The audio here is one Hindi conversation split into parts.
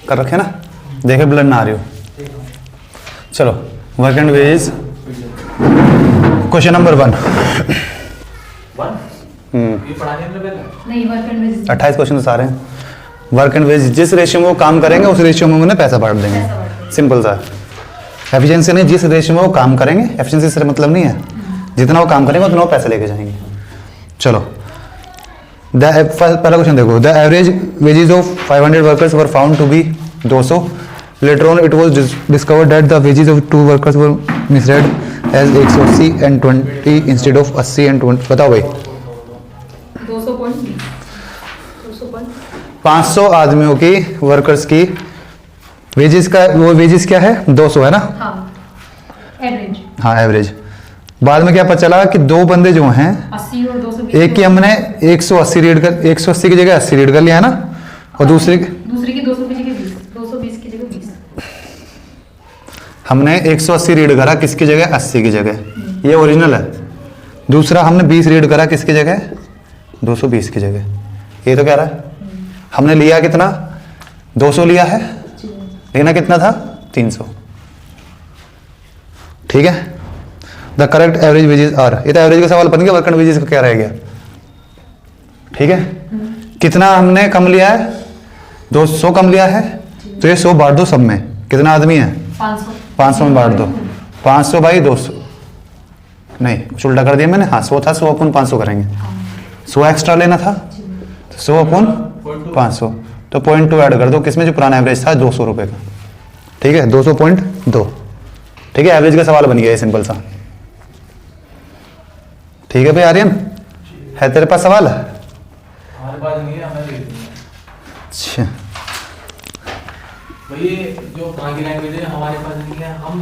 कर रखे ना, देखे ब्लड ना आ रही हो। चलो work and wages question number 1। ये पढ़ाने में नहीं, वर्क एंड वेजेस 28 क्वेश्चन तो सारे हैं। वर्क एंड वेज जिस रेशियो में वो काम करेंगे उस रेशियो में उन्हें पैसा बांट देंगे, सिंपल सा। एफिशिएंसी नहीं, जिस रेशियो में वो काम करेंगे, एफिशिएंसी से मतलब नहीं है, जितना वो काम करेंगे उतना वो पैसा लेके जाएंगे। चलो पहला क्वेश्चन देखो, the average wages of 500 workers were found to be 200। Later on it was discovered that the wages of 2 workers were misread as 180 and 20 instead of 80 and 20। बताओ भाई 500 आदमियों की वर्कर्स की वेजेस का वो वेजेस क्या है 200 है ना। एवरेज। हाँ एवरेज। बाद में क्या पता चला कि दो बंदे जो हैं 80 और 220, एक की हमने 180 रीड कर 180 की जगह 80 रीड कर लिया है ना, और दूसरे की 220 की जगह 20, 220 की जगह 20। हमने 180 रीड करा किसकी जगह 80 की जगह, ये ओरिजिनल है। दूसरा हमने 20 रीड करा किसकी जगह 220 की जगह, ये तो कह रहा है। हमने लिया कितना 200 लिया है, लेना कितना था 300। ठीक है, the correct average wages are, ये तो एवरेज का सवाल बन गया, वर्क एंड वेजेस का क्या रह गया। ठीक है, कितना हमने कम लिया है 200 कम लिया है, तो ये 100 बांट दो सब में। कितना आदमी है 500 में बांट दो 500 बाई 200, नहीं कुछ उल्टा कर दिया मैंने। हाँ 100 था, 100 अपन 500 करेंगे, 100 एक्स्ट्रा लेना था, 100 अपन 500, तो 0.2 ऐड कर दो किसमें, जो पुराना एवरेज था 200 रुपए का। ठीक है 200.2। ठीक है, एवरेज का सवाल बन गया है सिंपल सा। ठीक है भाई आर्यन, है तेरे पास सवाल? हमारे पास नहीं है, हमें दे देंगे। अच्छा भाई जो बाकी लैंग्वेज है हमारे पास नहीं है, हम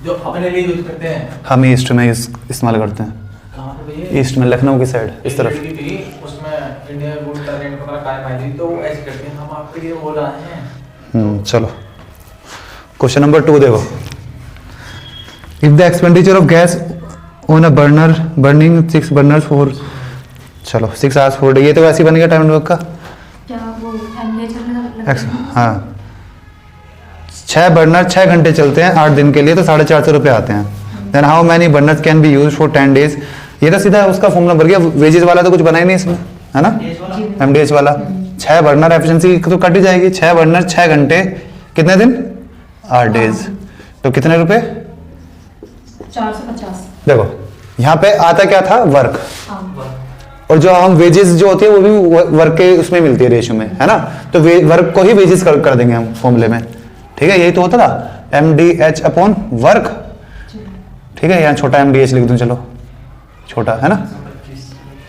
जो अपने लिए यूज करते हैं। हम ईस्ट में इस्तेमाल करते हैं। कहाँ पे भैया? ईस्ट में, लखनऊ की साइड इस तरफ। लड़की थी, उसमें इंडिया गुड टैलेंट वगैरह कायम आई थी, तो वो ऐसे करते हैं। हम आपके लिए बोल रहे हैं। चलो क्वेश्चन नंबर 2 देखो, if the expenditure of gas on a burner burning 6 burners for, चलो 6 आवर्स 4 डे, ये तो वैसे ही बन गया टाइम वर्क का। क्या वो नेचर में हाँ 6 बर्नर 6 घंटे चलते हैं 8 दिन के लिए, तो 450 रुपये आते हैं। Then how many burners can be use for 10 days, ये तो सीधा उसका फॉर्मूला भर गया। वेजेस वाला तो कुछ बना ही नहीं इसमें, है ना, एमडीएच वाला। 6 बर्नर एफिशिएंसी तो कट ही जाएगी, 6 बर्नर 6 घंटे कितने दिन 8 डेज, तो कितने रुपए 450। देखो यहाँ पे आता क्या था वर्क, और जो हम वेजेस जो होती है वो भी वर्क के उसमें मिलती है रेशियो में, है ना, तो वर्क को ही वेजेस कर देंगे हम फॉर्मूले में। ठीक है, यही तो होता था MDH अपॉन वर्क। ठीक है, यहाँ छोटा MDH लिख दूं, चलो छोटा है ना,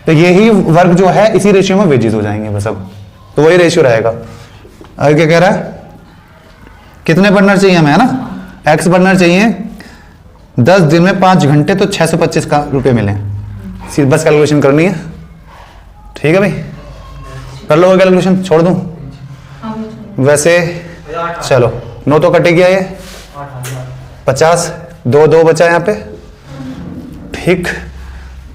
तो यही वर्क जो है इसी रेशियो में वेजेस हो जाएंगे बस। अब तो वही रेशियो रहेगा। आगे क्या कह रहा है, कितने बर्नर चाहिए हमें, है ना, X बर्नर चाहिए 10 दिन में 5 घंटे, तो 625 का रुपये मिले। बस कैलकुलेशन करनी है। ठीक है भाई, कर लो कैलकुलेशन, छोड़ दूं वैसे। चलो 9 तो कटे गया, ये 50, 2 बचा यहाँ पे। ठीक,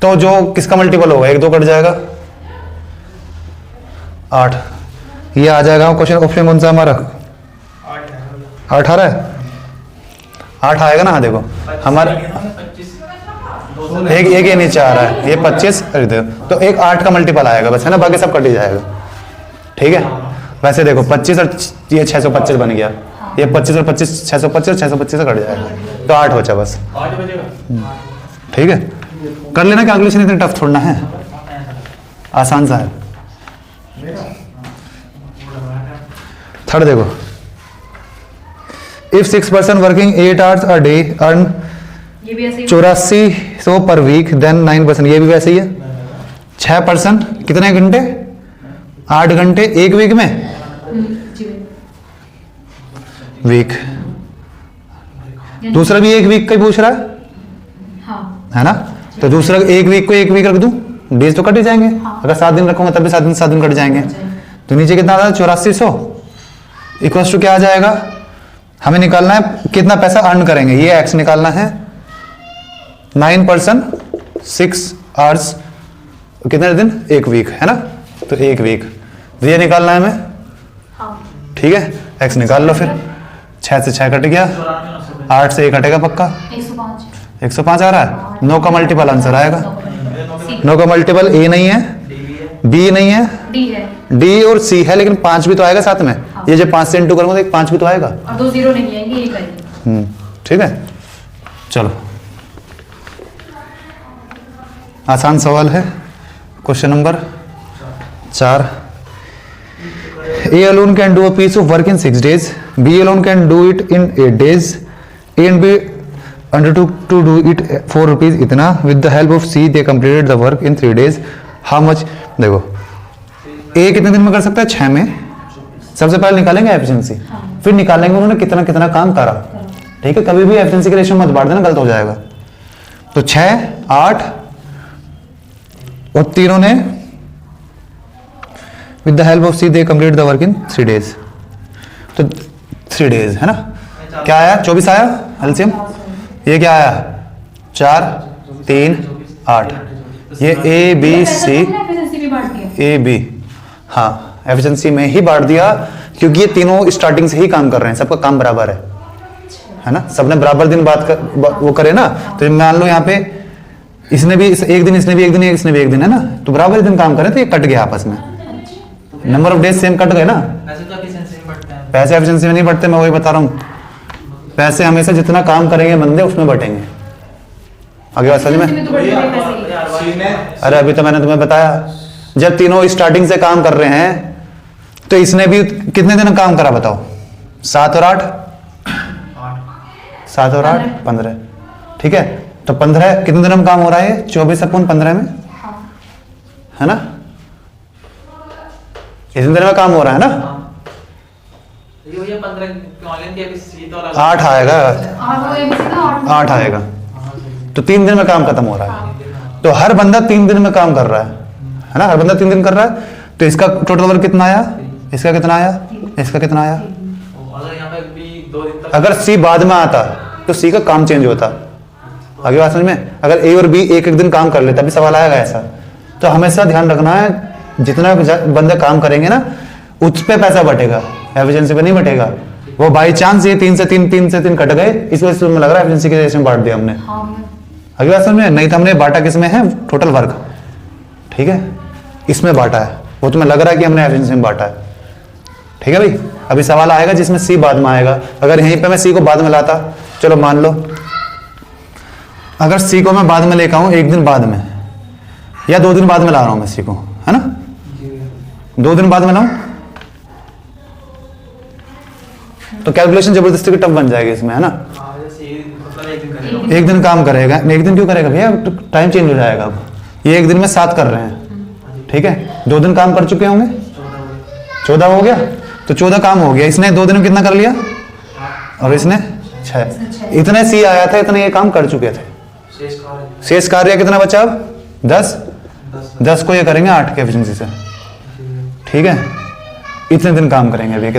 तो जो किसका मल्टीपल होगा 1 2 कट जाएगा 8, ये आ जाएगा। क्वेश्चन ऑप्शन कौन सा हमारा 18 है, 8 आएगा ना। हाँ देखो हमारा एक ये नीचे आ रहा है, ये 25, तो एक 8 का मल्टीपल आएगा बस, है ना, बाकी सब कट ही जाएगा। ठीक है, वैसे देखो 25 और ये 625 बन गया, ये 25 और 25 625 और 625 से कट जाएगा, तो 8 बचा बस। 8 बजेगा। ठीक है, कर लेना कैलकुलेशन, इतनी टफ छोड़ना है, आसान सा है। थर्ड देखो, if 6 person working 8 hours a day earn 8400 per week, then 9%, ये भी वैसे ही है। 6% कितने घंटे 8 घंटे एक वीक में, वीक। दूसरा भी एक वीक का ही पूछ रहा है, है ना, तो दूसरा एक वीक को एक वीक रख दूं, डेज तो कट ही जाएंगे। अगर 7 दिन रखूंगा तब भी 7 दिन कट जाएंगे। तो नीचे कितना आ रहा है 8400 इक्वल्स टू क्या आ जाएगा, हमें निकालना है कितना पैसा अर्न करेंगे, ये एक्स निकालना है। 9% 6 आवर्स कितने दिन, एक वीक, है ना, तो एक वीक ये निकालना है हमें। ठीक है, x निकाल लो फिर। 6 से 6 कट गया, 8 से 1 कटेगा पक्का, 105 105 आ रहा है। 9 का मल्टीपल आंसर आएगा। सी 9 का मल्टीपल a नहीं है, b नहीं है, डी है d और c है, लेकिन 5 भी तो आएगा साथ में। ये जो 5 से इंटू करूंगा तो 5 भी तो आएगा। और 2 0 नहीं आएंगे, एक आएगी। ठीक है, चलो आसान सवाल है। Question number 4। A alone can do a piece of work in 6 days. B alone can do it in 8 days. A and B undertook to do it for rupees इतना. With the help of C, they completed the work in 3 days. How much? देखो, A कितने दिन में कर सकता है? 6 में। सबसे पहले निकालेंगे एफिशिएंसी, फिर निकालेंगे उन्होंने कितना कितना काम करा। ठीक है, कभी भी एफिशिएंसी के रेशियो मत बांट देना, गलत हो जाएगा। तो 6, 8 और तीनों ने with the help of C they complete the work in 3 days। तो 3 days है ना। क्या आया? 24 आया एलसीएम। ये क्या आया? 4, 3, 8। ये ए बी सी, एफिशिएंसी भी बांट दिया। ए बी, हाँ एफिशिएंसी में ही बांट दिया, क्योंकि ये तीनों स्टार्टिंग से ही काम कर रहे हैं, सबका काम बराबर है ना। सबने बराबर दिन वो करे ना। तो मान लो यहाँ पे इसने भी एक दिन, इसने भी एक दिन, इसने भी एक दिन, है ना। तो बराबर दिन काम करे तो ये कट गया आपस में, number of days same cut गए ना। पैसे तो एफिशिएंसी में बढ़ते हैं। पैसे एफिशिएंसी में नहीं बढ़ते, मैं वही बता रहा हूँ। पैसे हमेशा जितना काम करेंगे बंदे उसमें बटेंगे। आगे बात समझ में? एफिशिएंसी में तो बढ़ते पैसे ही। अरे अभी तो मैंने तुम्हें बताया, जब तीनों स्टार्टिंग से काम कर रहे हैं तो इसने भी कितने दिन काम करा बताओ? 7 और 8, 7 और 8 15। ठीक है, तो 15 कितने दिन में काम हो रहा है? 24/15 में, है ना। इतने दिन में काम हो रहा है ना। ये भैया 15 ऑनलाइन की एफिशिएंसी तो अलग 8 आएगा, 8 एबीसी का 8 आएगा। तो 3 दिन में काम खत्म हो रहा है। तो हर बंदा 3 दिन में काम कर रहा है ना। हर बंदा 3 दिन कर रहा है। तो इसका टोटल वर्क कितना आया? इसका कितना आया? इसका कितना आया? अगर यहाँ पे भी 2 दिन तक अगर सी बाद में आता तो सी का काम चेंज होता। आगे बात समझ में? अगर ए और बी एक एक दिन काम कर लेता, अभी सवाल आएगा ऐसा। तो हमेशा ध्यान रखना है, जितना बंदे काम करेंगे ना उस पे पैसा बटेगा, एफिशिएंसी पे नहीं बटेगा। वो बाई चांस ये 3 से 3 कट गए, इस वजह से तुम्हें लग रहा है एफिशिएंसी के रेशियो में बांट दिया हमने। आगे बात समझ में? नहीं तो हमने बांटा किस में है? Total work. ठीक है, इसमें बांटा है। वो तुम्हें लग रहा है कि हमने एफिशिएंसी में बांटा है। ठीक है भाई, अभी सवाल आएगा जिसमें सी बाद में आएगा। अगर यहीं पे मैं सी को बाद में लाता, चलो मान लो अगर सी को मैं बाद में लेकर आऊं, 1 दिन बाद में या 2 दिन बाद में ला रहा हूं मैं सी को, है ना। 2 दिन बाद में लाऊं तो कैलकुलेशन जबरदस्ती की टफ बन जाएगी इसमें, है ना। जैसे मतलब 1 दिन करेगा। 1 दिन काम करेगा, 1 दिन क्यों करेगा भैया? टाइम चेंज हो जाएगा। अब ये 1 दिन में 7 कर रहे हैं, ठीक है। 2 दिन काम कर चुके होंगे, 14 हो गया। तो 14 काम हो गया। इसने 2 दिन में कितना कर लिया? और इसने 6। इतने सी आया था, इतने ये काम कर चुके थे। शेष कार्य कितना बचा अब? 10 को ये करेंगे 8 के एफिशिएंसी से। ठीक है, इतने दिन काम करेंगे अभी।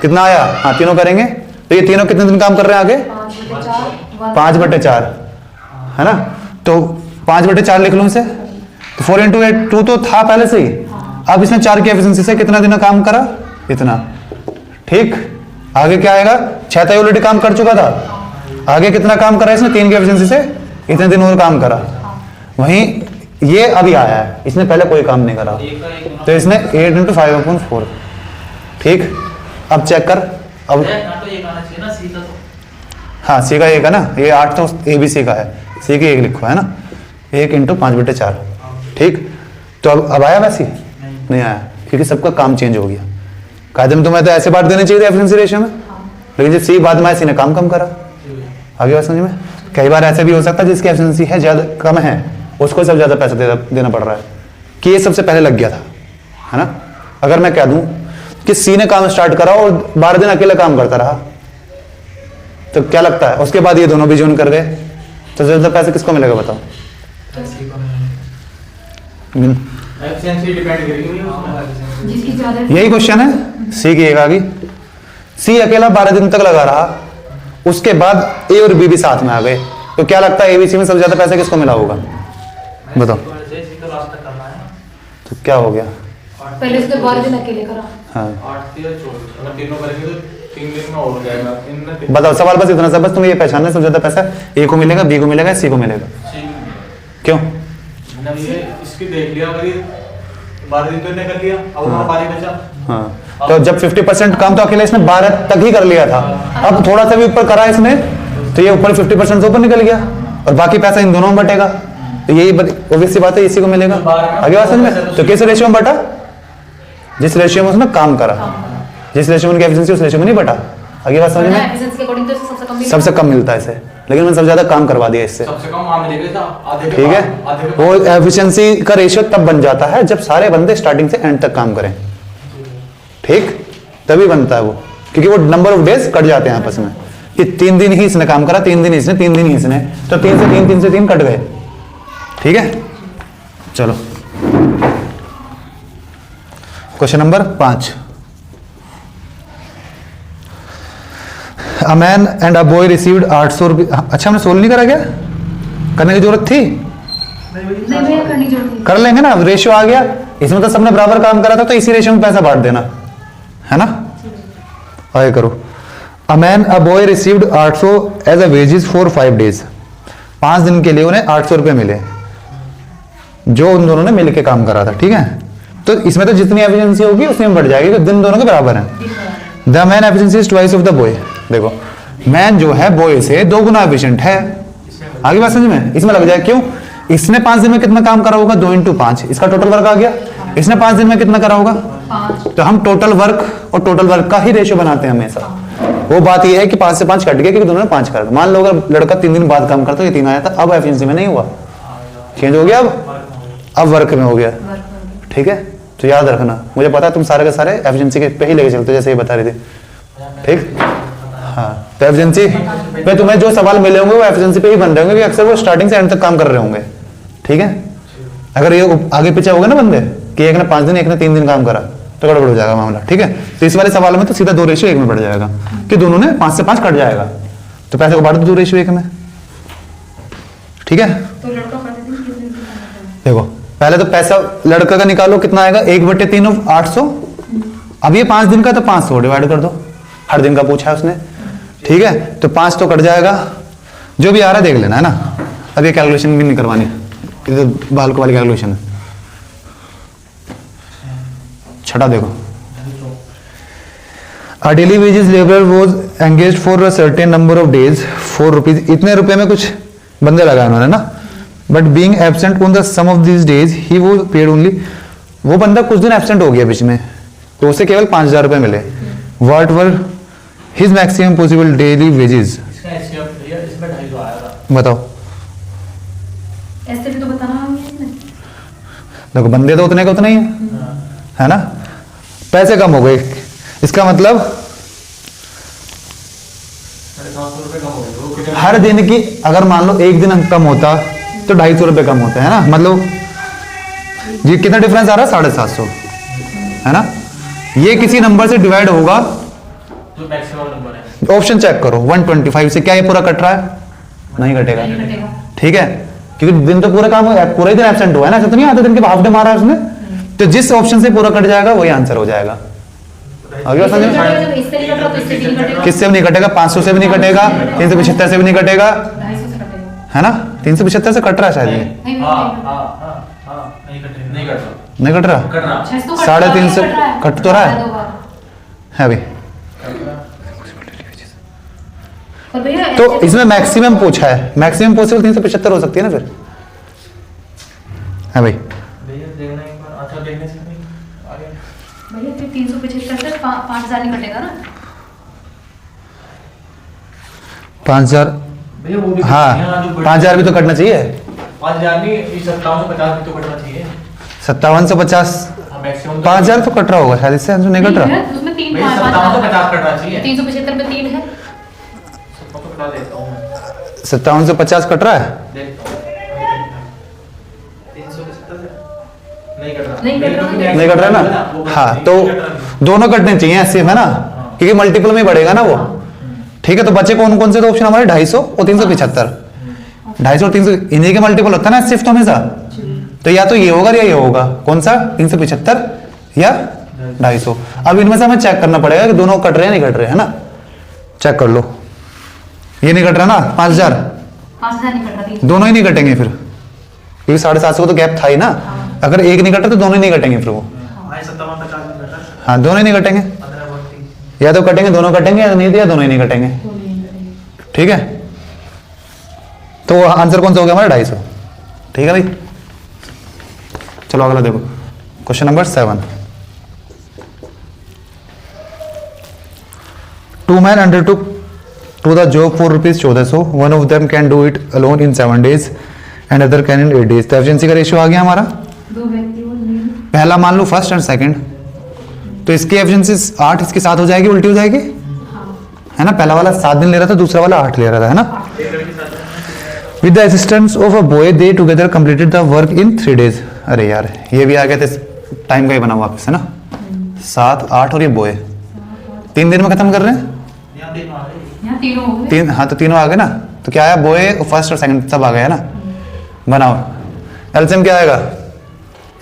कितना आया? हाँ, तीनों करेंगे। तो ये तीनों कितने दिन काम कर रहे हैं आगे? 5/4, है ना। तो 5/4 लिख लूं इसे। तो 4 × 8 2 तो था पहले से ही। अब इसने 4 की एफिशिएंसी से कितना दिन काम करा? इतना। ठीक, आगे क्या आएगा? 6 तो ऑलरेडी काम कर चुका था। आगे कितना काम करा इसने? 3 की एफिशिएंसी से इतने दिन और काम करा। वहीं ये अभी आया है, इसने पहले कोई काम नहीं करा। तो इसने 8 × 5/4। ठीक, अब चेक कर। अब हाँ, सी का 1 है ना। ये 8 तो ए बी सी का है, सी की 1 लिखो, है ना। 1 × 5/4। ठीक, तो अब आया वैसे? नहीं आया, क्योंकि सबका काम चेंज हो गया। कायदे में तुम्हें तो ऐसे बांट देने चाहिए एफिशिएंसी रेशियो में, लेकिन जब सी बाद में सी ने काम कम करा। आगे बात समझ में? कई बार ऐसे भी हो सकता है जिसकी एफिशिएंसी है ज्यादा कम है, उसको सब ज्यादा पैसा देना पड़ रहा है कि ये सबसे पहले लग गया था, है ना। अगर मैं कह दूं कि सी ने काम स्टार्ट करा और 12 दिन अकेले काम करता रहा, तो क्या लगता है उसके बाद ये दोनों भी ज्वाइन कर गए, तो ज्यादा पैसा किसको मिलेगा बताओ? एफिशिएंसी डिपेंड करेगी उसमें। जिसकी ज्यादा यही क्वेश्चन है। सी की 1 आ गई। सी अकेला 12 दिन तक लगा रहा, उसके बाद ए और बी भी साथ में आ गए, तो क्या लगता है एबीसी में सबसे ज्यादा पैसा किसको मिला होगा बताओ? तो क्या हो गया? पहले उसके 12 दिन अकेले करा। हाँ 8 या 24 अगर तीनों करेंगे तो 3 दिन में हो जाएगा। बताओ, सवाल बस इतना सा, बस तुम्हें ये पहचानना है सबसे ज्यादा पैसा ए को मिलेगा, बी को मिलेगा, सी को मिलेगा। क्यों? मैंने ये इसकी देख लिया, अगर ये 12 दिन तो इसने कर लिया, अब हमारा 12 बचा। हाँ, तो जब 50% काम तो अकेले इसने 12 तक ही कर लिया था, अब थोड़ा सा भी ऊपर करा इसने तो ये ऊपर 50% से ऊपर निकल गया और बाकी पैसा इन दोनों में बटेगा। तो यही ऑब्वियस सी बात है, इसी को मिलेगा। आगे बात समझ में? तो किस रेशियो में बटा? जिस रेशियो में उसने काम करा, जिस रेशियो में उनकी एफिशिएंसी उस रेशियो में नहीं बटा। आगे बात समझ में? एफिशिएंसी के अकॉर्डिंग तो सबसे कम सबसे कम मिलता है इसे, लेकिन मैंने सबसे ज्यादा काम करवा दिया इससे। सबसे कम मान मिलेगा आधे के ठीक है, बाद, आधे के वो एफिशिएंसी का रेशियो तब बन जाता है जब सारे बंदे स्टार्टिंग से एंड तक काम करें। ठीक, तभी बनता है वो, क्योंकि वो नंबर ऑफ डेज कट जाते हैं आपस में कि 3 दिन ही इसने काम करा, 3 दिन इसने, 3 दिन ही इसने, तो 3 से 3, 3 से 3 कट गए। ठीक है, चलो question number 5। A man and a boy received 800 रुपये। अच्छा, हमने सोल्व नहीं करा क्या? करने की जरूरत थी? नहीं भैया करनी जरूरत नहीं। कर लेंगे ना, रेशियो आ गया इसमें, तो सबने बराबर काम करा था, तो इसी रेशियो में पैसा बांट देना है ना। आगे करो। A man a boy received 800 as a wages for 5 days. 5 दिन के लिए उन्हें 800 रुपये मिले, जो उन दोनों ने मिलकर काम करा था। ठीक है, तो इसमें तो जितनी एफिशिएंसी होगी उतनी में बढ़ जाएगी, तो दिन दोनों के बराबर हैं। The man efficiency is twice of the boy. देखो, मैन जो है बॉय से 2 गुना एफिशिएंट है। आगे बात समझ में? इसमें लग जाए, क्यों? इसने 5 दिन में कितना काम करा होगा? 2 × 5, इसका टोटल वर्क आ गया। इसने 5 दिन में कितना करा होगा? 5। तो हम टोटल वर्क और टोटल वर्क का ही रेशियो बनाते हैं हमेशा। वो बात ये है कि 5 से 5 कट गया, क्योंकि दोनों ने 5 करा। मान लो अगर लड़का 3 दिन बाद काम करता, ये 3 आया था, अब एफिशिएंसी में नहीं हुआ, चेंज हो गया, अब वर्क में हो गया। ठीक है, तो याद रखना, मुझे पता है तुम सारे के सारे एफिशिएंसी के पे ही लेके चलते, जैसे ये बता रही थी। ठीक, हाँ, तो एफिशिएंसी पे तुम्हें जो सवाल मिले होंगे वो एफिशिएंसी पे ही बन रहे होंगे, क्योंकि अक्सर वो स्टार्टिंग से एंड तक काम कर रहे होंगे। ठीक है, अगर ये आगे पीछे होगा ना बंदे कि एक ने 5 दिन, एक ने 3 दिन काम करा, तो गड़बड़ हो जाएगा मामला। ठीक है, तो इस वाले सवाल में तो सीधा 2 रेशियो 1 में बढ़ जाएगा, कि दोनों ने 5 से 5 कट जाएगा, तो पैसे को बांट दो 2 रेशियो 1 में। ठीक है, तो लड़का पढ़ते दिन कितने दिन काम देखो पहले तो पैसा लड़का का निकालो, कितना आएगा? 1/3 ऑफ 800। अब ये 5 दिन का, तो 500 डिवाइड कर दो, हर दिन का पूछा है उसने। ठीक है, तो 5 तो कट जाएगा, जो भी आ रहा है देख लेना, है ना। अब ये कैलकुलेशन भी नहीं करवानी, ये तो बालक वाली कैलकुलेशन है। छठा देखो, a daily wages labour was engage for a certain number of days 4 rupees. इतने रुपए में कुछ बंदे लगाए उन्होंने ना, but being absent on the some of this days he was paid only. वो बंदा कुछ दिन एब्सेंट हो गया बीच में, तो उसे केवल 5000 रुपए मिले। What were his maximum possible daily wages? इसमें 250 आएगा। बताओ। ऐसे भी तो बताना है। देखो बंदे तो उतने के उतने ही है ना, पैसे कम हो गए, इसका मतलब 750 रुपए कम हो गए। वो कितने हर दिन की, अगर मान लो एक दिन कम होता तो 250 रुपए कम होते हैं ना, मतलब ये कितना डिफरेंस आ रहा है? 750, है ना। ये किसी नंबर से डिवाइड होगा, जो मैक्सिमम नंबर है। ऑप्शन चेक करो 125 से, क्या ये पूरा कट रहा है? नहीं कटेगा। नहीं कटेगा। ठीक है, क्योंकि दिन तो पूरा काम हुआ है, पूरा ही दिन एब्सेंट हुआ है ना, ऐसा तो नहीं आधे दिन के हाफ डे मारा है उसने, तो जिस ऑप्शन से पूरा कट जाएगा वही आंसर हो जाएगा। आगे बात समझ में? इससे नहीं कट रहा तो इससे भी नहीं कटेगा। किससे भी नहीं कटेगा? 500 से भी नहीं कटेगा, 375 से भी नहीं कटेगा, 250 से कटेगा। है ना। 375 से कट रहा है शायद ये, नहीं हाँ नहीं हाँ, नहीं कट रहा, नहीं कट रहा, नहीं कट रहा, कट रहा। 350 से कट तो रहा है, है भाई। पर भैया तो ऐसे इसमें मैक्सिमम पूछा है, मैक्सिमम पॉसिबल 375 हो सकती है ना फिर, है भाई। भैया देखना एक बार, अच्छा देखने से नहीं आ गया। भैया फिर 375 से 5000 नहीं कटेगा ना। 5000, भैया वो भी हाँ 5000 भी तो कटना चाहिए। 5000 नहीं, ये 5750 भी तो कटना चाहिए। 5750, हाँ, मैक्सिमम 5000 तो कट रहा होगा शायद, इससे नहीं कट रहा। उसमें 3 भैया 5750 कटना चाहिए। 375 में 3 है। 5750 देखता हूँ मैं, 5750 कट रहा है, देखता हूँ। 375 से नहीं कट रहा, नहीं कट रहा। नहीं कट रहा है ना। हाँ, तो दोनों कटने चाहिए ऐसे, है ना, क्योंकि मल्टीपल में बढ़ेगा ना वो। ठीक है, तो बचे कौन कौन से? तो ऑप्शन हमारे 250 और 375। 250 और 300 इन्हीं के मल्टीपल होता है ना सिर्फ, तो हमेशा तो या तो ये होगा या ये होगा। कौन सा? 375 या 250। अब इनमें से हमें चेक करना पड़ेगा कि दोनों कट रहे हैं नहीं कट रहे, है ना। चेक कर लो, ये नहीं कट रहा ना 5000, 5000 नहीं कट रहा बीच में। दोनों ही नहीं कटेंगे फिर, क्योंकि 750 को तो गैप था ही ना। अगर एक नहीं कटा तो दोनों ही नहीं कटेंगे फिर वो। हाँ दोनों ही नहीं कटेंगे, या तो कटेंगे दोनों कटेंगे, या नहीं तो या दोनों ही नहीं कटेंगे। ठीक है, तो आंसर कौन सा हो गया हमारा 250। ठीक है भाई, चलो अगला देखो question number 7। 2 men undertook to the job for ₹1400. One of them can do it alone in 7 days and other can in 8 days। तो एफिशिएंसी का रेशियो आ गया हमारा। दो व्यक्ति और मेल। पहला मान लो फर्स्ट एंड सेकंड, तो इसकी एफिशिएंसी 8 इसके साथ हो जाएगी, उल्टी हो जाएगी, है ना। पहला वाला 7 दिन ले रहा था, दूसरा वाला 8 ले रहा था, है ना। With the assistance of a boy they together completed the work in 3 days। अरे यार ये भी आ गया था, टाइम का ही बना वापस, है ना। 7, 8 और ये बॉय 3 दिन में खत्म कर रहे हैं। यहाँ तीनों हो गए। हाँ तो तीनों आ गए ना, तो क्या आया, बॉय फर्स्ट और सेकंड सब आ गया, है ना। बनाओ एलसीएम क्या आएगा,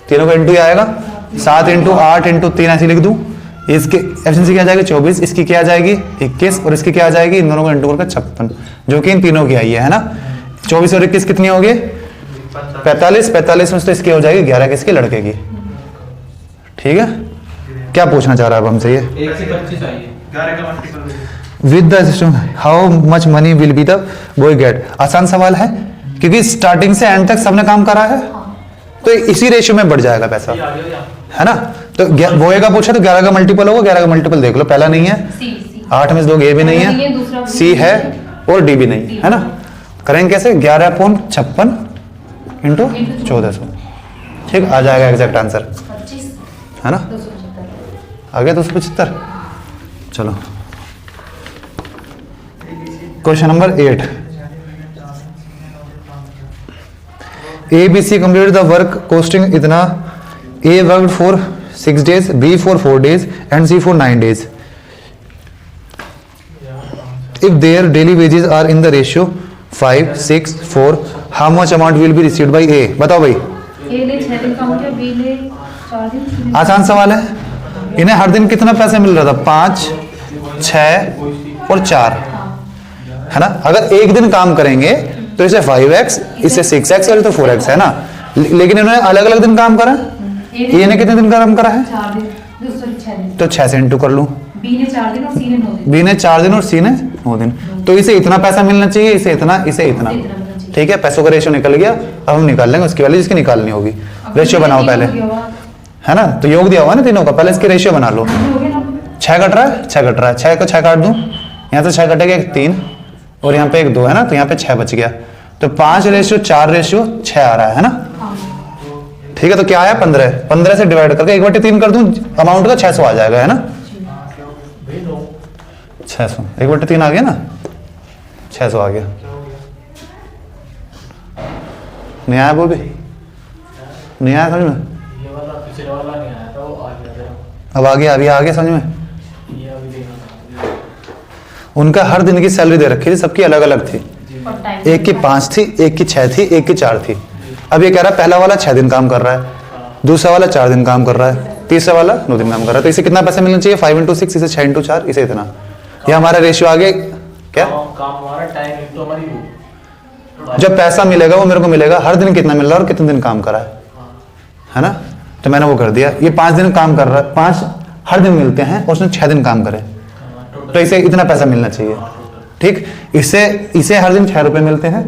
तीनों का इंटू आएगा, 7 × 8 × 3 ऐसे लिख दूं। इसकी एफिशिएंसी क्या आ जाएगी 24, इसकी क्या आ जाएगी 21, और इसकी क्या आ जाएगी, इन दोनों का इंटू करके 56, जो कि इन तीनों की आई है ना। 24 और 21 कितनी होगी 45, 45 में तो इसकी हो जाएगी 11 किसकी, लड़के की। ठीक है, क्या पूछना चाह रहा है अब हमसे ये, 1 से 25 आई है। With the system how much money will be the boy get. आसान सवाल है, क्योंकि स्टार्टिंग से एंड तक सबने काम करा है, तो इसी रेशियो में बढ़ जाएगा पैसा, है ना। तो बॉय का पूछा तो 11 का मल्टीपल होगा, 11 का मल्टीपल देख लो, पहला नहीं है, सी 8 में से 2 ए भी नहीं है, दूसरा सी है और डी भी नहीं है ना। करेंगे कैसे, 11/56 × 1400। ठीक, आ जाएगा एग्जैक्ट आंसर, 25 है ना। 275। आ गया 275। चलो question number 8। A B C complete the work costing इतना। A work for 6 days, B for 4 days and C for 9 days। If there daily wages are in the ratio 5, 6, 4, how much amount will be received by A. बताओ भाई, ए ने 6 दिन काम किया, बी ने 4 दिन, सी ने आसान सवाल है। इन्हें हर दिन कितना पैसा मिल रहा था, 5, 6 और 4, है ना। अगर एक दिन काम करेंगे तो इसे 5x, इसे 6x और तो 4x, है ना। लेकिन इन्होंने अलग अलग दिन काम करा। ए ने कितने दिन काम करा है, 4 दिन, दूसरे 6 दिन। तो 6 से इंटू कर लूं। बी ने 4 दिन और सी ने 9 दिन। बी ने 4 दिन और सी ने 9 दिन, तो इसे इतना पैसा मिलना चाहिए, इसे इतना, इसे इतना। इतना मिलना चाहिए। ठीक है, पैसों का रेशियो निकल गया। अब हम निकाल लेंगे उसकी वैल्यू जिसकी निकालनी होगी। अब रेशियो बनाओ तीनों पहले, हो गया हुआ। है ना। तो योग दिया हुआ ना तीनों का, पहले इसके रेशियो बना लो। हो गया ना। 6 कट रहा है, 6 कट रहा है, 6 को 6 काट दूं, यहाँ से 6 कटेगा, एक 3 और यहाँ पे एक 2, है ना। तो यहाँ पे 6 बच गया, तो 5:4:6 आ रहा है ना। ठीक है, तो क्या आया 15, 15 से डिवाइड करके 1/3 कर दूं, अमाउंट का 600 आ जाएगा, है ना। 600 1/3 आ गया ना, 600 आ गया। नहीं आया, वो भी नहीं आया समझ में। ये वाला पिछले वाला नहीं आया था, वो आ गया। अब आ गया, अभी आ गया समझ में। ये अभी देखना। उनका हर दिन की सैलरी दे रखी थी, सबकी अलग अलग थी। और टाइम एक की 5 थी, एक की 6 थी, एक की 4 थी। अब ये कह रहा है पहला वाला 6 दिन काम कर रहा है, दूसरा वाला 4 दिन काम कर रहा है, तीसरा वाला 9 दिन काम कर रहा है। तो इसे कितना पैसा मिलना चाहिए, 5 × 6, इसे 6 × 4, इसे इतना। ये हमारा रेशियो आगे क्या, काम हमारा टाइम इनटू हमारी वो। जब पैसा मिलेगा वो मेरे को मिलेगा हर दिन कितना मिल रहा है और कितने दिन काम करा है ना। तो मैंने वो कर दिया, ये 5 दिन काम कर रहा है, 5 हर दिन मिलते हैं और उसने 6 दिन काम करे, तो इसे इतना पैसा मिलना चाहिए। ठीक, इसे हर दिन 6 रुपए मिलते हैं,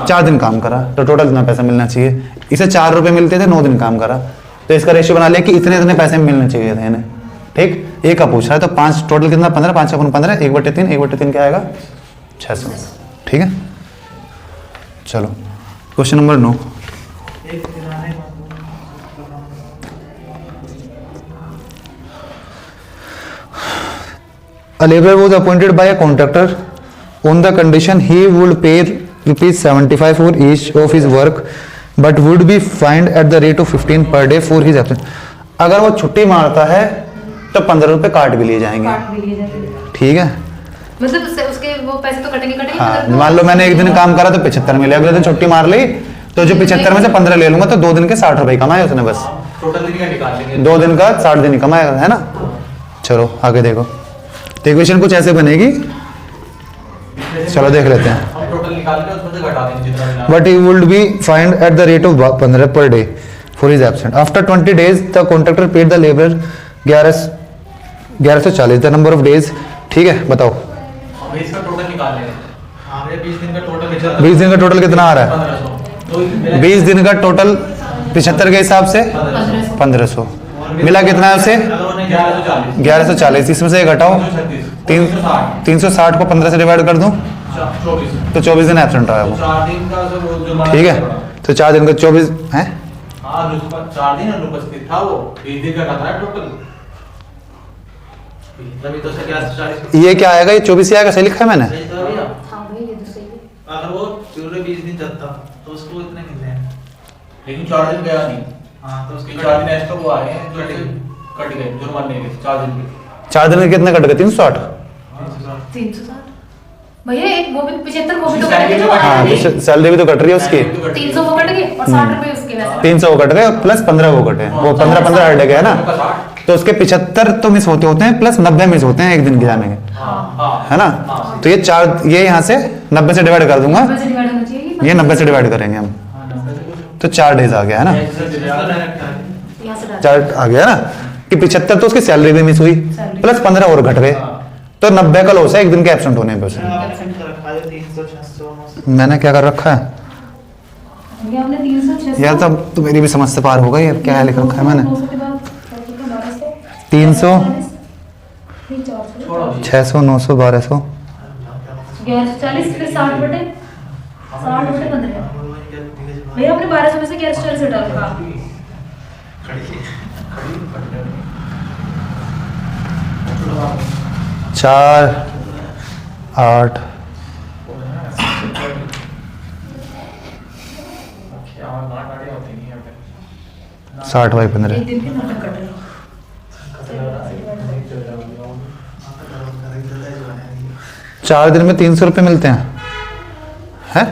4 दिन काम करा, तो टोटल इतना पैसा मिलना चाहिए। इसे 4 रुपए मिलते थे, 9 दिन काम करा, तो इसका रेशियो बना लिया कि इतने इतने पैसे मिलने चाहिए थे इन्हें। ठीक, एक का पूछ रहा है, तो 5 टोटल कितना, 15, 5 × 15, 1/3, 1/3 क्या आएगा 600। ठीक है, चलो question number 9। A laborer was appointed by a contractor on the condition he would pay ₹75 for each of his work, but would be fined at the rate of 15 per day for his absence। अगर वो छुट्टी मारता है तो 15 रुपए काट भी लिए जाएंगे। काट भी लिए जाएंगे। ठीक है, मतलब उसके वो पैसे तो कटेंगे हाँ। मतलब मान लो मैंने एक दिन काम करा तो 75 मिले, अगले दिन छुट्टी मार ली तो जो 75 में से 15 ले लूंगा, तो 2 दिन के 60 रुपए कमाए उसने बस। टोटल दिन का निकाल लेंगे। 2 दिन का 60 दिन कमाएगा, है ना। चलो आगे देखो, तो इक्वेशन कुछ ऐसे बनेगी, चलो देख लेते हैं। हम टोटल निकाल के उसमें से घटा देंगे जितना भी। But he would be find at the rate of 15 per day for his absent. After 20 days the contractor paid the labour 1140 the number of days. ठीक है, बताओ हम इसका टोटल निकाल लेंगे। हमें 20 दिन का टोटल 20 दिन का टोटल कितना आ रहा है? 1500। 20 दिन का टोटल 75 के हिसाब से 1500 मिला, कितना है उसे? 1140। इसमें से घटाओ 360 को 15 से डिवाइड कर दूं 24। तो 24 दिन एब्सेंट रहा है वो। 4 दिन का जो जुर्माना ठीक है, तो 4 दिन का 24 है। हाँ, 4 दिन अनुपस्थित था वो, 20 दिन का खाता है टोटल। तभी तो 1140 ये क्या आएगा? ये 24 ही आएगा, सही लिखा है मैंने? सही था भैया। हाँ भाई ये तो सही है। अगर वो पूरे 20 दिन चलता तो उसको इतने मिलते हैं, लेकिन 4 दिन गया नहीं। हाँ, तो उसके 4 दिन एक्स्ट्रा वो आए हैं जो कट गए जुर्माने के 4 दिन के। 4 दिन में कितने कट गए? 360। 360 भैया, एक वो भी 75 वो भी तो कट गए जो हाँ, आया नहीं। सैलरी भी तो कट रही है उसकी। 300 वो कट गए और 60 रुपए उसके वैसे। 300 वो कट गए प्लस 15 वो कटे, वो 15 हट गए ना, तो उसके 75 तो मिस होते हैं प्लस 90 मिस होते हैं एक दिन के जाने के, है ना। तो ये 4, ये यहाँ से 90 से डिवाइड कर दूंगा, 90 से डिवाइड होना चाहिए ये 90 से डिवाइड करेंगे हम, तो 4 डेज आ गया, है ना। यहाँ से डाल 4 आ गया ना, कि 75 तो उसकी सैलरी भी मिस हुई प्लस 15 और घट गए, तो 90 का लॉस है एक दिन के एब्सेंट होने पे उसे। मैंने क्या कर रखा है ये आपने 300 600 यार, तब तो मेरी भी समझ से पार हो गई। अब क्या है लिख रखा है मैंने? 300 600 900 1200 1140 फिर 60 बटे 15 भैया आपने 1200 में से 1140 हटा रखा। 4 8 60/15 एक दिन के नोट कट रहे 4 दिन में 300 रुपये मिलते हैं, हैं?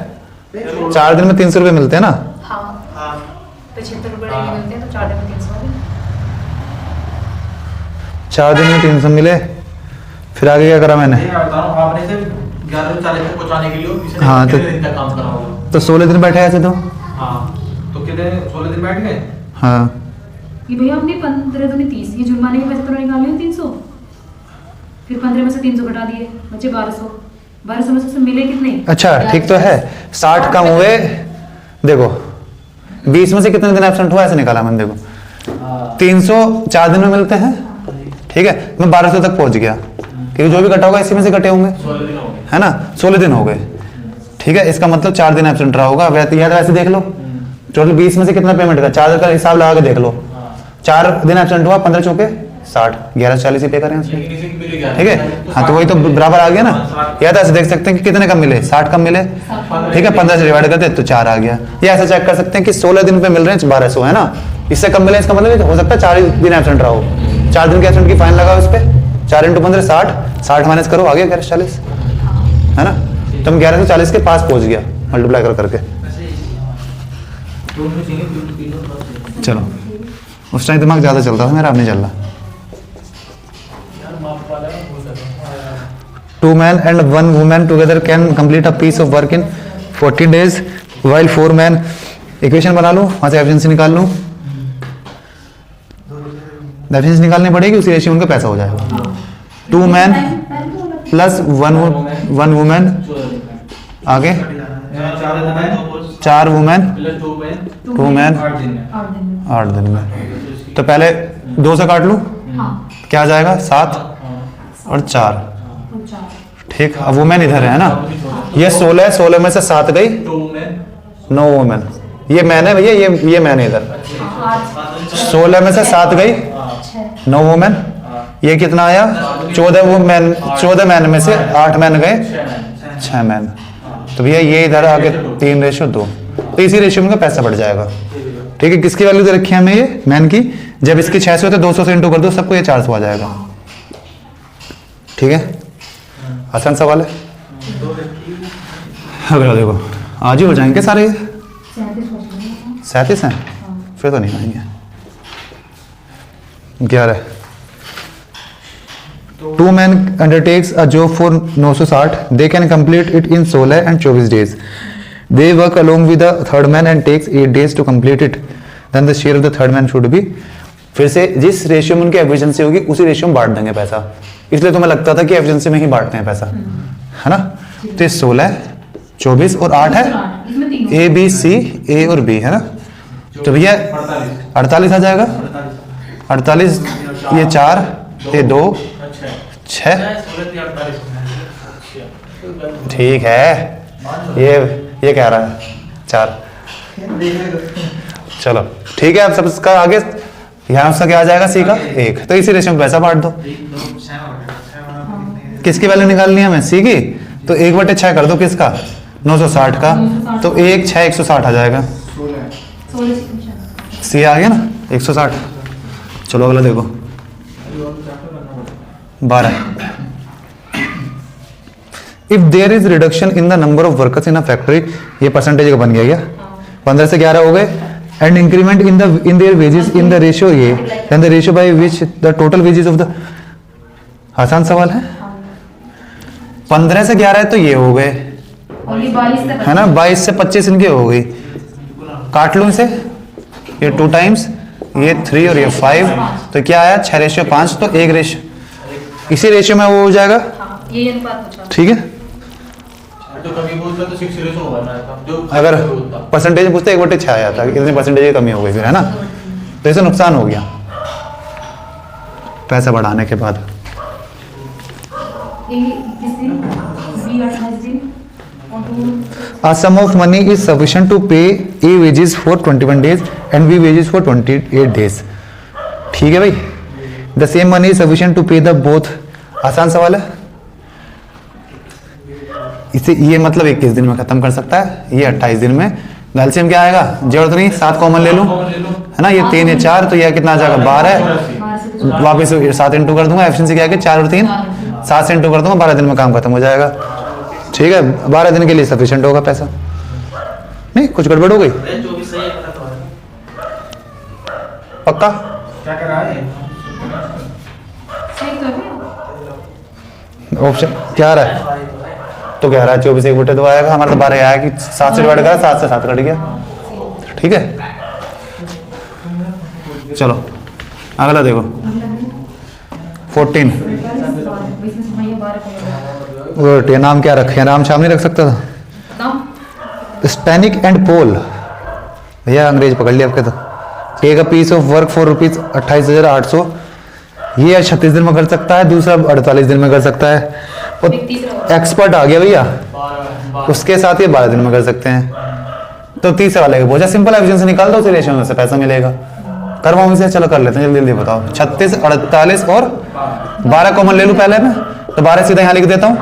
4 दिन में 300 रुपये मिलते हैं ना। हाँ 75 रुपए डेली मिलते हैं तो 4 दिन में 300 वाले। 4 दिन में 300 मिले, फिर आगे क्या करा मैंने? आपने से 1140 तक पहुंचाने के लिए किसी ने हाँ, तो- कितने दिन का काम करा होगा? तो 16 दिन बैठे ऐसे तो। हाँ, तो कितने 16 दिन बैठ गए। हाँ, ये भैया हमने 15 दूनी 30, ये जुर्माने के पैसे तो निकाल लिए 300, फिर 15 में से 300 घटा दिए बचे 1200 में से मिले कितने? अच्छा ठीक तो है। 60 कम हुए, देखो 20 में से कितने दिन एब्सेंट हुआ ऐसे निकाला मैंने, देखो 300 4 दिन में मिलते हैं, ठीक है। मैं 1200 तक पहुंच गया, क्योंकि जो भी कटा होगा इसी में से कटे होंगे, 16 दिन हो गए। है ना। 16 दिन हो गए, ठीक है। इसका मतलब 4 दिन एब्सेंट रहा होगा। वैसे देख लो टोटल 20 में से कितना पेमेंट का, 4 का हिसाब लगा के देख लो। 4 दिन एब्सेंट हुआ, 15 चौके 60, 1140 ही पे करें उसमें, लेकिन इसी की मिली क्या? ठीक है। हाँ, तो वही तो बराबर आ गया ना। या तो ऐसे देख सकते हैं कि कितने कम मिले, 60 कम मिले, ठीक है। 15 से डिवाइड करते तो 4 आ गया। या ऐसे चेक कर सकते हैं कि 16 दिन पे मिल रहे हैं 1200, है ना। इससे कम मिले, इसका मतलब हो सकता है 4 दिन एब्सेंट रहा हो। 4 दिन के एब्सेंट की फाइन लगाओ इस पे, 4 × 15 60 माइनस करो, आ गया 1140, है ना। तो हम 1140 के पास पहुंच गया मल्टीप्लाई करके। चलो, उस टाइम दिमाग ज्यादा चलता था मेरा, अब नहीं चल रहा। 2 men and 1 woman together can complete a piece of work in 14 days while 4 men। Equation बना लूं, वहां से एफिशिएंसी निकाल लूं। एफिशिएंसी निकालनी पड़ेगी, उसी रेशियो उनका पैसा हो जाएगा। 2 men प्लस 1 woman, आगे 4 women 2 men 8 दिन में। तो पहले 2 से काट लूं, क्या आ जाएगा 7 और 4, ठीक। अब वुमेन इधर है ना, ये 16 में से 7 गई 9 वुमेन, ये मैन है भैया, ये मैन है इधर। 16 में से 7 गई 9 वुमेन, ये कितना आया 14 मैन में से 8 मैन गए 6 मैन। तो भैया ये इधर आगे 3:2, तो इसी रेशियो में का पैसा बढ़ जाएगा, ठीक है। किसकी वैल्यू दे रखी है हमें, ये मैन की। जब इसकी 600 तो 200 से इंटू कर दो सबको, ये 400 आ जाएगा, ठीक है। आसान सवाल है। अगर देखो आज ही हो जाएंगे सारे, 37 हैं, फिर तो नहीं आएंगे। 11 2 men undertakes a job for 960 they can complete it in 16 and 24 days they work along with the third man and takes 8 days to complete it then the share of the third man should be फिर से जिस रेशियो में उनकी एफिशिएंसी होगी उसी रेशियो में बांट देंगे पैसा इसलिए तुम्हें लगता था कि एफिशिएंसी में ही बांटते हैं पैसा है ना तो ये 16 24 और 8 है इसमें 3 ए बी सी ए और बी है ना तो भैया 48 आ जाएगा 48 ये 4 ये 2 6 ठीक है ये कह रहा है 4 चलो ठीक है अब सब इसका आगे यहाँ उसका क्या आ जाएगा सी का 1 तो इसी रेशियो में पैसा बांट दो किसकी वैल्यू निकालनी है हमें सी की तो 1/6 कर दो किसका 960 का तो 1 6 160 आ जाएगा 16 सी आ गया ना 160 चलो अगला देखो 12 if there is reduction in the number of workers in a factory ये परसेंटेज का बन गया क्या 15 से 11 हो गए and increment in their wages in the ratio ये and the ratio by which the total wages of the आसान सवाल है 15 से 11 है तो ये हो गए और ये 22 से है ना 22 से 25 इनके हो गई काट लूं इसे ये 2 टाइम्स ये 3 और ये 5 तो क्या आया 6:5 तो 1 रेशियो इसी रेशियो में वो हो जाएगा ये अनुपात पूछा ठीक है जो कमी पूछता तो 6 रेशो होगा ना जो अगर परसेंटेज पूछते 1/6 आ जाता इतने परसेंटेज की कमी हो गई फिर है ना तो इसे नुकसान हो गया पैसा बढ़ाने के बाद ये किस दिन 28 दिन और 2 A sum of money is sufficient to pay A wages for 21 days and B wages for 28 days. ठीक है भाई The same money is sufficient to pay the both. आसान सवाल है इसे ये मतलब 21 दिन में खत्म कर सकता है ये 28 दिन में एलसीएम क्या आएगा जरूरत नहीं 7 कॉमन ले लूं है ना ये 3 ये 4 तो ये कितना आ जाएगा 12 वापस 7 इंटू कर दूंगा एफिशिएंसी क्या है 4 और 3 7 से इंटू कर दूंगा 12 दिन में काम खत्म हो जाएगा ठीक है 12 दिन के लिए सफिशिएंट होगा पैसा नहीं कुछ गड़बड़ हो गई पक्का क्या कर रहा है सही तो है ऑप्शन क्या आ रहा है तो कह रहा है 24 1/2 आएगा हमारा तो 12 आया कि 7 से डिवाइड करा 7 से 7 कट गया ठीक है चलो अगला देखो 14 वो ये नाम क्या रखे नाम शाम नहीं रख सकता था स्टैनिक एंड पोल भैया अंग्रेज पकड़ लिया आपके तो take a piece of work for rupees 28,800 ये 36 दिन में कर सकता है दूसरा 48 दिन में कर सकता है और एक्सपर्ट आ गया भैया उसके साथ ये 12 दिन में कर सकते हैं तो तीसरे वाले का बोझा सिंपल एफिशिएंसी निकाल दो उसी रेशियो में से पैसा मिलेगा करवाओ इसे चलो कर लेते हैं जल्दी जल्दी बताओ 36 48 और 12 कॉमन ले लूं पहले मैं तो 12 सीधा यहाँ लिख देता हूँ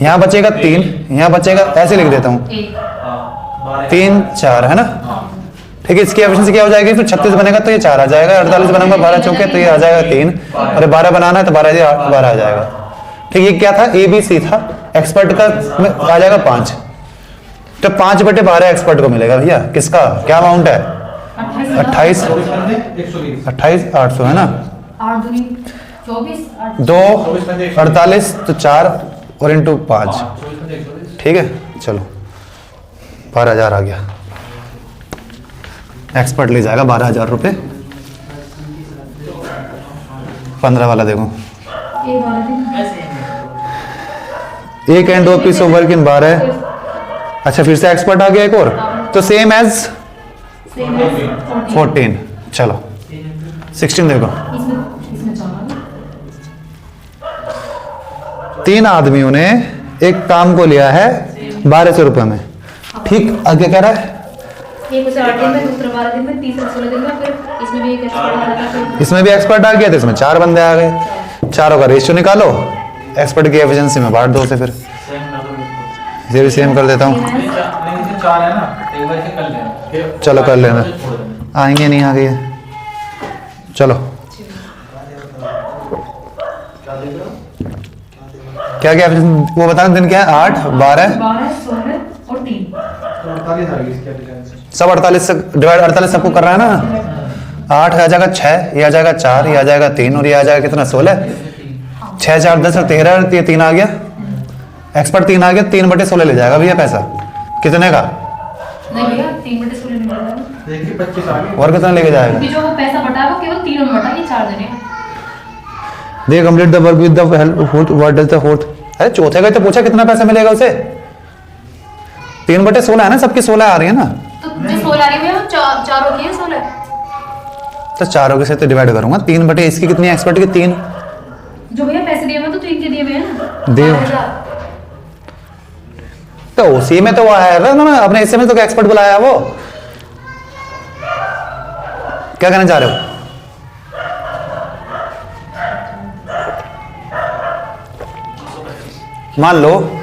यहाँ बचेगा 3 यहाँ बचेगा ऐसे लिख देता हूँ 3 4 है ना ठीक है इसकी एफिशिएंसी क्या हो जाएगी फिर 36 बनेगा तो ये 4 आ जाएगा 48 बनाऊंगा 12 चौके तो ये आ जाएगा 3 और 12 बनाना है तो 12 आ जाएगा ठीक ये क्या था ए बी सी था एक्सपर्ट का आ जाएगा 5 तो 5/12 एक्सपर्ट को मिलेगा भैया किसका क्या अमाउंट है 28 800 है ना 2 48 तो 4 और इंटू 5 ठीक है चलो 12,000 आ गया एक्सपर्ट ले जाएगा 12,000 रुपये 15 वाला देखो एक and 2 piece of work in 12 अच्छा फिर से एक्सपर्ट आ गया एक और तो सेम एज 14 चलो 16 देखो 3 आदमियों ने एक काम को लिया है 1200 रुपये में ठीक आगे कह रहा है एक उसे 8 दिन में दूसरा 12 दिन में तीसरा 16 दिन में फिर इसमें भी एक एक्सपर्ट आ रहा था इसमें भी एक्सपर्ट आ गया तो इसमें 4 बंदे आ गए चारों का रेशियो निकालो एक्सपर्ट की एफिशिएंसी में बांट दो उसे फिर ये भी सेम कर देता हूँ चलो कर लेना आएंगे नहीं आ गए चलो क्या क्या वो बताना दिन क्या है 8 12 16 और 3 सब 48 से डिवाइड 48 सबको कर रहा है ना 8 आ जाएगा 6, ये आ जाएगा 4, ये आ जाएगा 3 और ये आ जाएगा कितना 16। 6 4 10 और 13, ये 3 आ गया, एक्सपर्ट 3 आ गया, 3/16 ले जाएगा भैया पैसा। कितने का? नहीं भैया 3/16 नहीं मिलेगा, देखिए 25 आ गए। और कितना लेके जाएगा? क्योंकि जो वो पैसा बटा है वो केवल 3 में बटा, ये 4 जने हैं। दे complete the work with the help fourth, what does the fourth. अरे चौथे का तो पूछा कितना पैसा मिलेगा उसे। 3/16 है ना, सबकी 16 आ रही है ना, तो जो 16 आ रही है भैया वो चारों की है 16। तो चारों के से तो डिवाइड करूंगा। 3/, इसकी कितनी है एक्सपर्ट की? 3। जो भैया पैसे दिए हुए हैं तो इनके दिए हुए हैं ना, दिए। 12,000। तो उसी में तो वो है ना, अपने हिस्से में तो एक्सपर्ट बुलाया है वो। क्या कहना चाह रहे हो? मान लो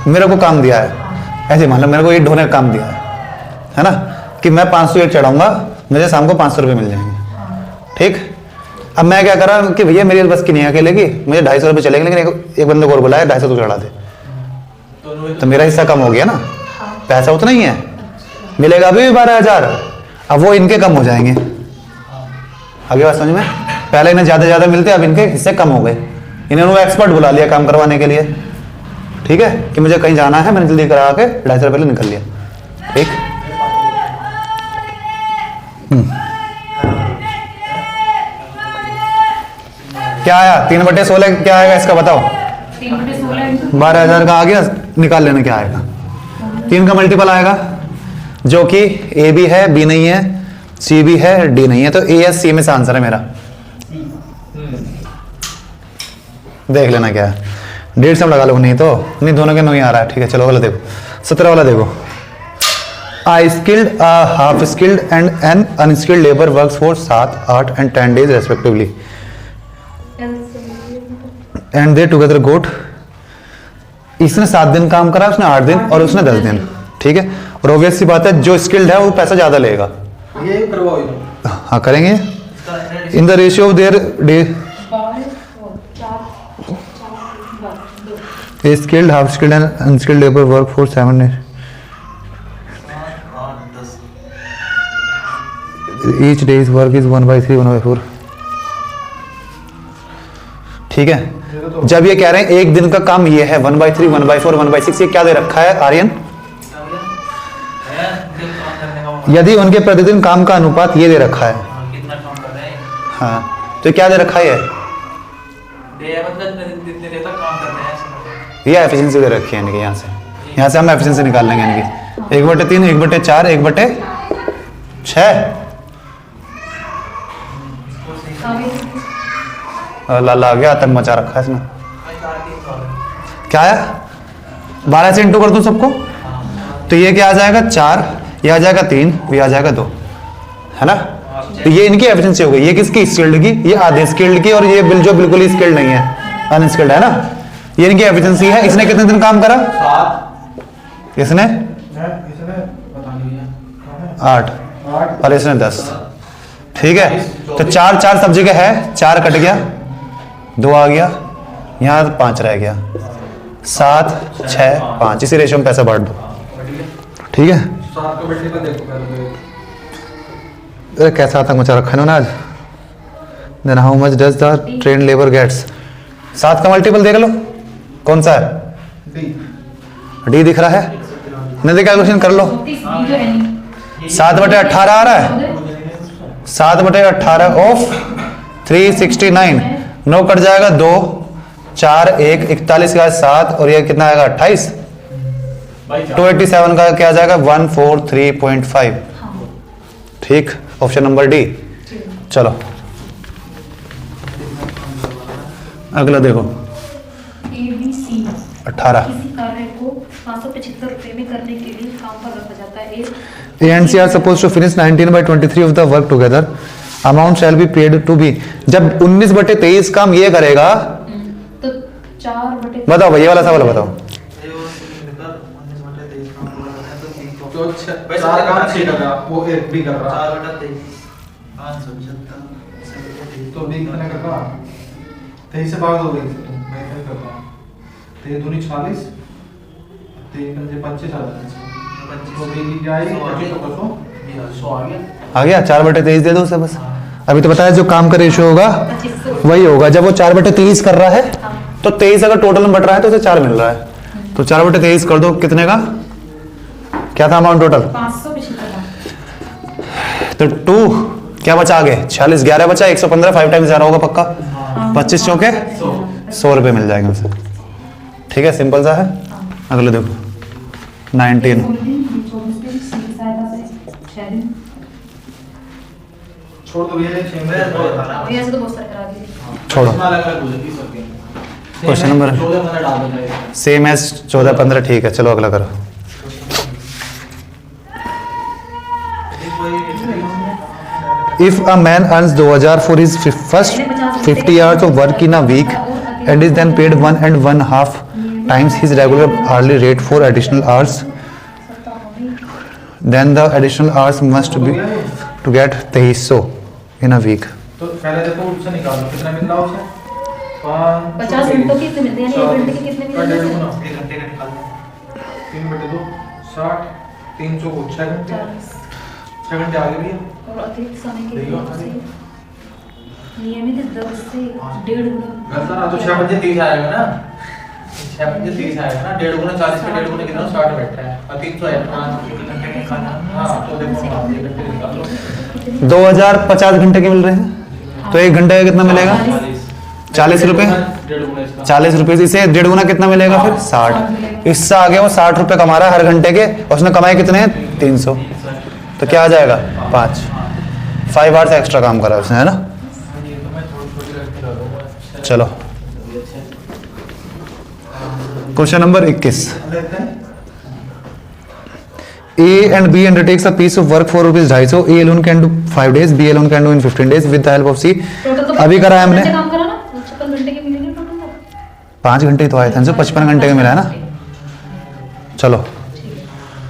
मेरे को काम दिया है, ऐसे मान लो मेरे को ये ढोने का काम दिया है ना, कि मैं 500 ईंट चढ़ाऊंगा, मुझे शाम को 500 रुपये मिल जाएंगे। ठीक, अब मैं क्या करा कि भैया मेरी बस की नहीं है अकेले की, मुझे 250 रुपये चलेंगे, लेकिन एक बंदे को और बुलाया 250 तो चढ़ा दे, तो मेरा हिस्सा कम हो गया ना, पैसा उतना ही है, मिलेगा अभी भी 12,000। अब वो इनके कम हो जाएंगे। आगे बात समझ में? पहले इन्हें ज्यादा मिलते, अब इनके हिस्से कम हो गए। इन्होंने एक्सपर्ट बुला लिया काम करवाने के लिए, ठीक है, कि मुझे कहीं जाना है, मैंने जल्दी करा के 250 रुपये निकल लिया। ठीक, क्या आया? 3/16 क्या आएगा इसका बताओ? 3/16 12,000 का आ गया, निकाल लेना क्या आएगा। 3 का मल्टीपल आएगा, जो कि ए भी है, बी नहीं है, सी भी है, डी नहीं है, तो ए या सी में से आंसर है मेरा। देख लेना क्या है, 1.5 सम लगा लो, नहीं तो नहीं, दोनों के नहीं आ रहा है। ठीक है, चलो वाला देखो, 17 वाला देखो। I skilled, half skilled and an unskilled labour works for 7, 8 and 10 days respectively and they together got. इसने 7 दिन काम करा, उसने 8 दिन और उसने 10 दिन। ठीक है, और ऑब्वियस सी बात है जो स्किल्ड है वो पैसा ज्यादा लेगा। ये करवाओ इधर। हाँ करेंगे, इन the ratio of their day skilled, half skilled and unskilled labour work for 7 days each day's work is 1/3, 1/4। ठीक है, जब ये कह रहे हैं एक दिन का काम ये है 1/3, 1/4, 1/6, ये क्या दे रखा है आर्यन? यदि उनके प्रतिदिन काम का अनुपात ये दे रखा है, कितना काम कर रहे हैं? हाँ, तो क्या दे रखा है? मतलब जितने देर तक काम कर रहे हैं ये एफिशिएंसी दे रखी है इनकी। यहाँ से हम एफिशिएंसी निकाल लेंगे इनकी। 1/3, 1/4, 1/6। लाला आ गया, आतंक मचा रखा है इसने। क्या है? 12 से इंटू कर दूं सबको, तो ये क्या आ जाएगा? 4, ये आ जाएगा 3, ये आ जाएगा 2, है ना। तो ये इनकी एफिशिएंसी हो गई। ये किसकी? स्किल्ड की। ये आधे स्किल्ड की, और ये जो बिल्कुल ही स्किल्ड नहीं है, अनस्किल्ड है ना। ये इनकी एफिशिएंसी है। इसने कितने दिन काम करा? 7। इसने पता नहीं 8 और इसने 10। ठीक है, तो 4 सब जगह है, 4 कट गया, 2 आ गया, यहाँ 5 रह गया, 7, 6, 5। इसी रेशियो में पैसा बांट दो। ठीक है, 7 का बैठने का देखो पहले। अरे कैसा आतंक मचा रखा है ना आज। Then how much does the train labour gets? 7 का मल्टीपल देख लो, कौन सा है? डी दिख रहा है, नहीं कैलकुलेशन कर लो। 7/18 आ रहा है, 7/18 ऑफ 369। 9 कट जाएगा, 2, 4, 1, 41 का 7, और ये कितना आएगा? 28। 287 का क्या आ जाएगा? 143.5। ठीक, ऑप्शन नंबर डी। चलो अगला देखो, ABC 18। किसी कार्य को 575 रुपए में करने के लिए काम पर रखा जाता है। A and C are supposed to finish 19/23 of the work together. Amount shall be paid to be। जब 19/23 काम ये करेगा, तो 4/23 बताओ भैया वाला सवाल बताओ। तो 4 काम 6 कर रहा, वो 1 भी कर रहा, 4/23 तो भी कितना कर रहा? 23 से भाग दो, मैं क्या कर रहा हूँ? 23 दूनी 40, 3 पंजे 25 आ जाते हैं। तो भी क्या आएगी? 25 तो 100 आ गया। आ गया, 4/23 दे दो उसे बस। अभी तो बताया जो काम का रेशियो होगा 2500। वही होगा। जब वो 4/23 कर रहा है तो 23 अगर टोटल में बट रहा है तो उसे 4 मिल रहा है। तो 4/23 कर दो, कितने का क्या था अमाउंट टोटल? 500 पिछले का। तो 2 क्या बचा आगे? 46, 11 बचा, 115, 5 टाइम्स 11 होगा पक्का। 25 चौके 100 रुपये मिल जाएंगे उसे। ठीक है, सिंपल सा है। अगले देखो 19। छोड़ दो भैया, 6 में और बताना। अभी ऐसे तो बहुत सारे करा दिए। छोड़ो। इसमें अलग-अलग हो जाती है सबकी। क्वेश्चन नंबर 14 मैंने डाल दिया है। Same as 14, 15। ठीक है, चलो अगला करो। If a man earns 2000 for his first 50 hours of work in a week and is then paid 1.5 times his regular hourly rate for additional hours, then the additional hours must be to get 2300 in a week. तो पहले देखो उससे निकालो कितना मिल रहा है उसे? 50 घंटों की कितने मिलते हैं? यानी 1 घंटे के कितने मिलते हैं? 1 घंटे का निकाल दो। 3/2 60, 300 को 6 घंटे। 6 घंटे आगे भी है। और अतिरिक्त समय के देखियो, लिए नियमित 10 से 1.5 गुना। वैसा ना तो 6 बजे 30 आएगा ना। 6 बजे 30 आएगा ना। 1.5 गुना 40 पे 1.5 गुना कितना? 60 बैठता है। और 300 है 5 घंटे का खाना। हां तो देखो आप 1 घंटे निकाल लो। 2050 घंटे के मिल रहे हैं तो 1 घंटे का कितना मिलेगा? 40 रुपए। 1.5 गुना इसका। 40 रुपए से 1.5 गुना कितना मिलेगा फिर? 60। इससे आगे वो 60 रुपए कमा रहा है हर घंटे के, और उसने कमाए कितने हैं? 300। तो क्या आ जाएगा? 5 आवर्स एक्स्ट्रा काम करा उसने, है ना। ये तो मैं थोड़ी रख दूंगा। चलो question number 21। A and B undertakes a piece of work for ₹250. A alone can do 5 days, B alone can do in 15 days with the help of C. Total तो अभी करा है हमने काम करा ना, 56 घंटे के मिलेंगे टोटल तो। 5 घंटे तो आए थे, 55 घंटे का मिला है ना। चलो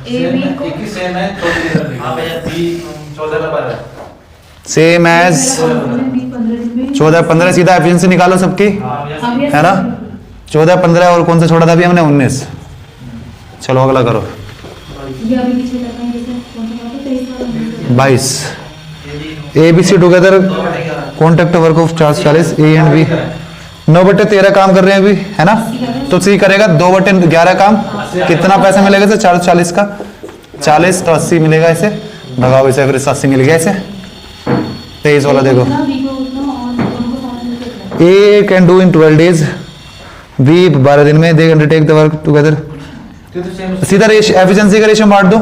ए बी को 21 सेम है 14 हां भैया बी 14 का बार है। सेम एज 14, 15 सीधा एफिशिएंसी निकालो सबकी, है ना। 14, 15 और कौन सा छोड़ा था अभी हमने? 19। चलो अगला करो। ये अभी पीछे करते हैं जैसे कौन सा बात है 23 वाला 22। A B C together contract work of 40 A and B 9/13 काम कर रहे हैं अभी, है ना। तो सी करेगा 2/11 काम। कितना पैसा मिलेगा इसे? 40 का 40 तो 80 मिलेगा इसे। भगाओ इसे, फिर 80 मिल गया इसे। 23 वाला देखो। उतना बी को उतना और दोनों को साथ में करना A can do in 12 days, B 12 दिन में। They undertake the work together. तो सेम सीधा रेशियो एफिशिएंसी का रेशियो बांट दो।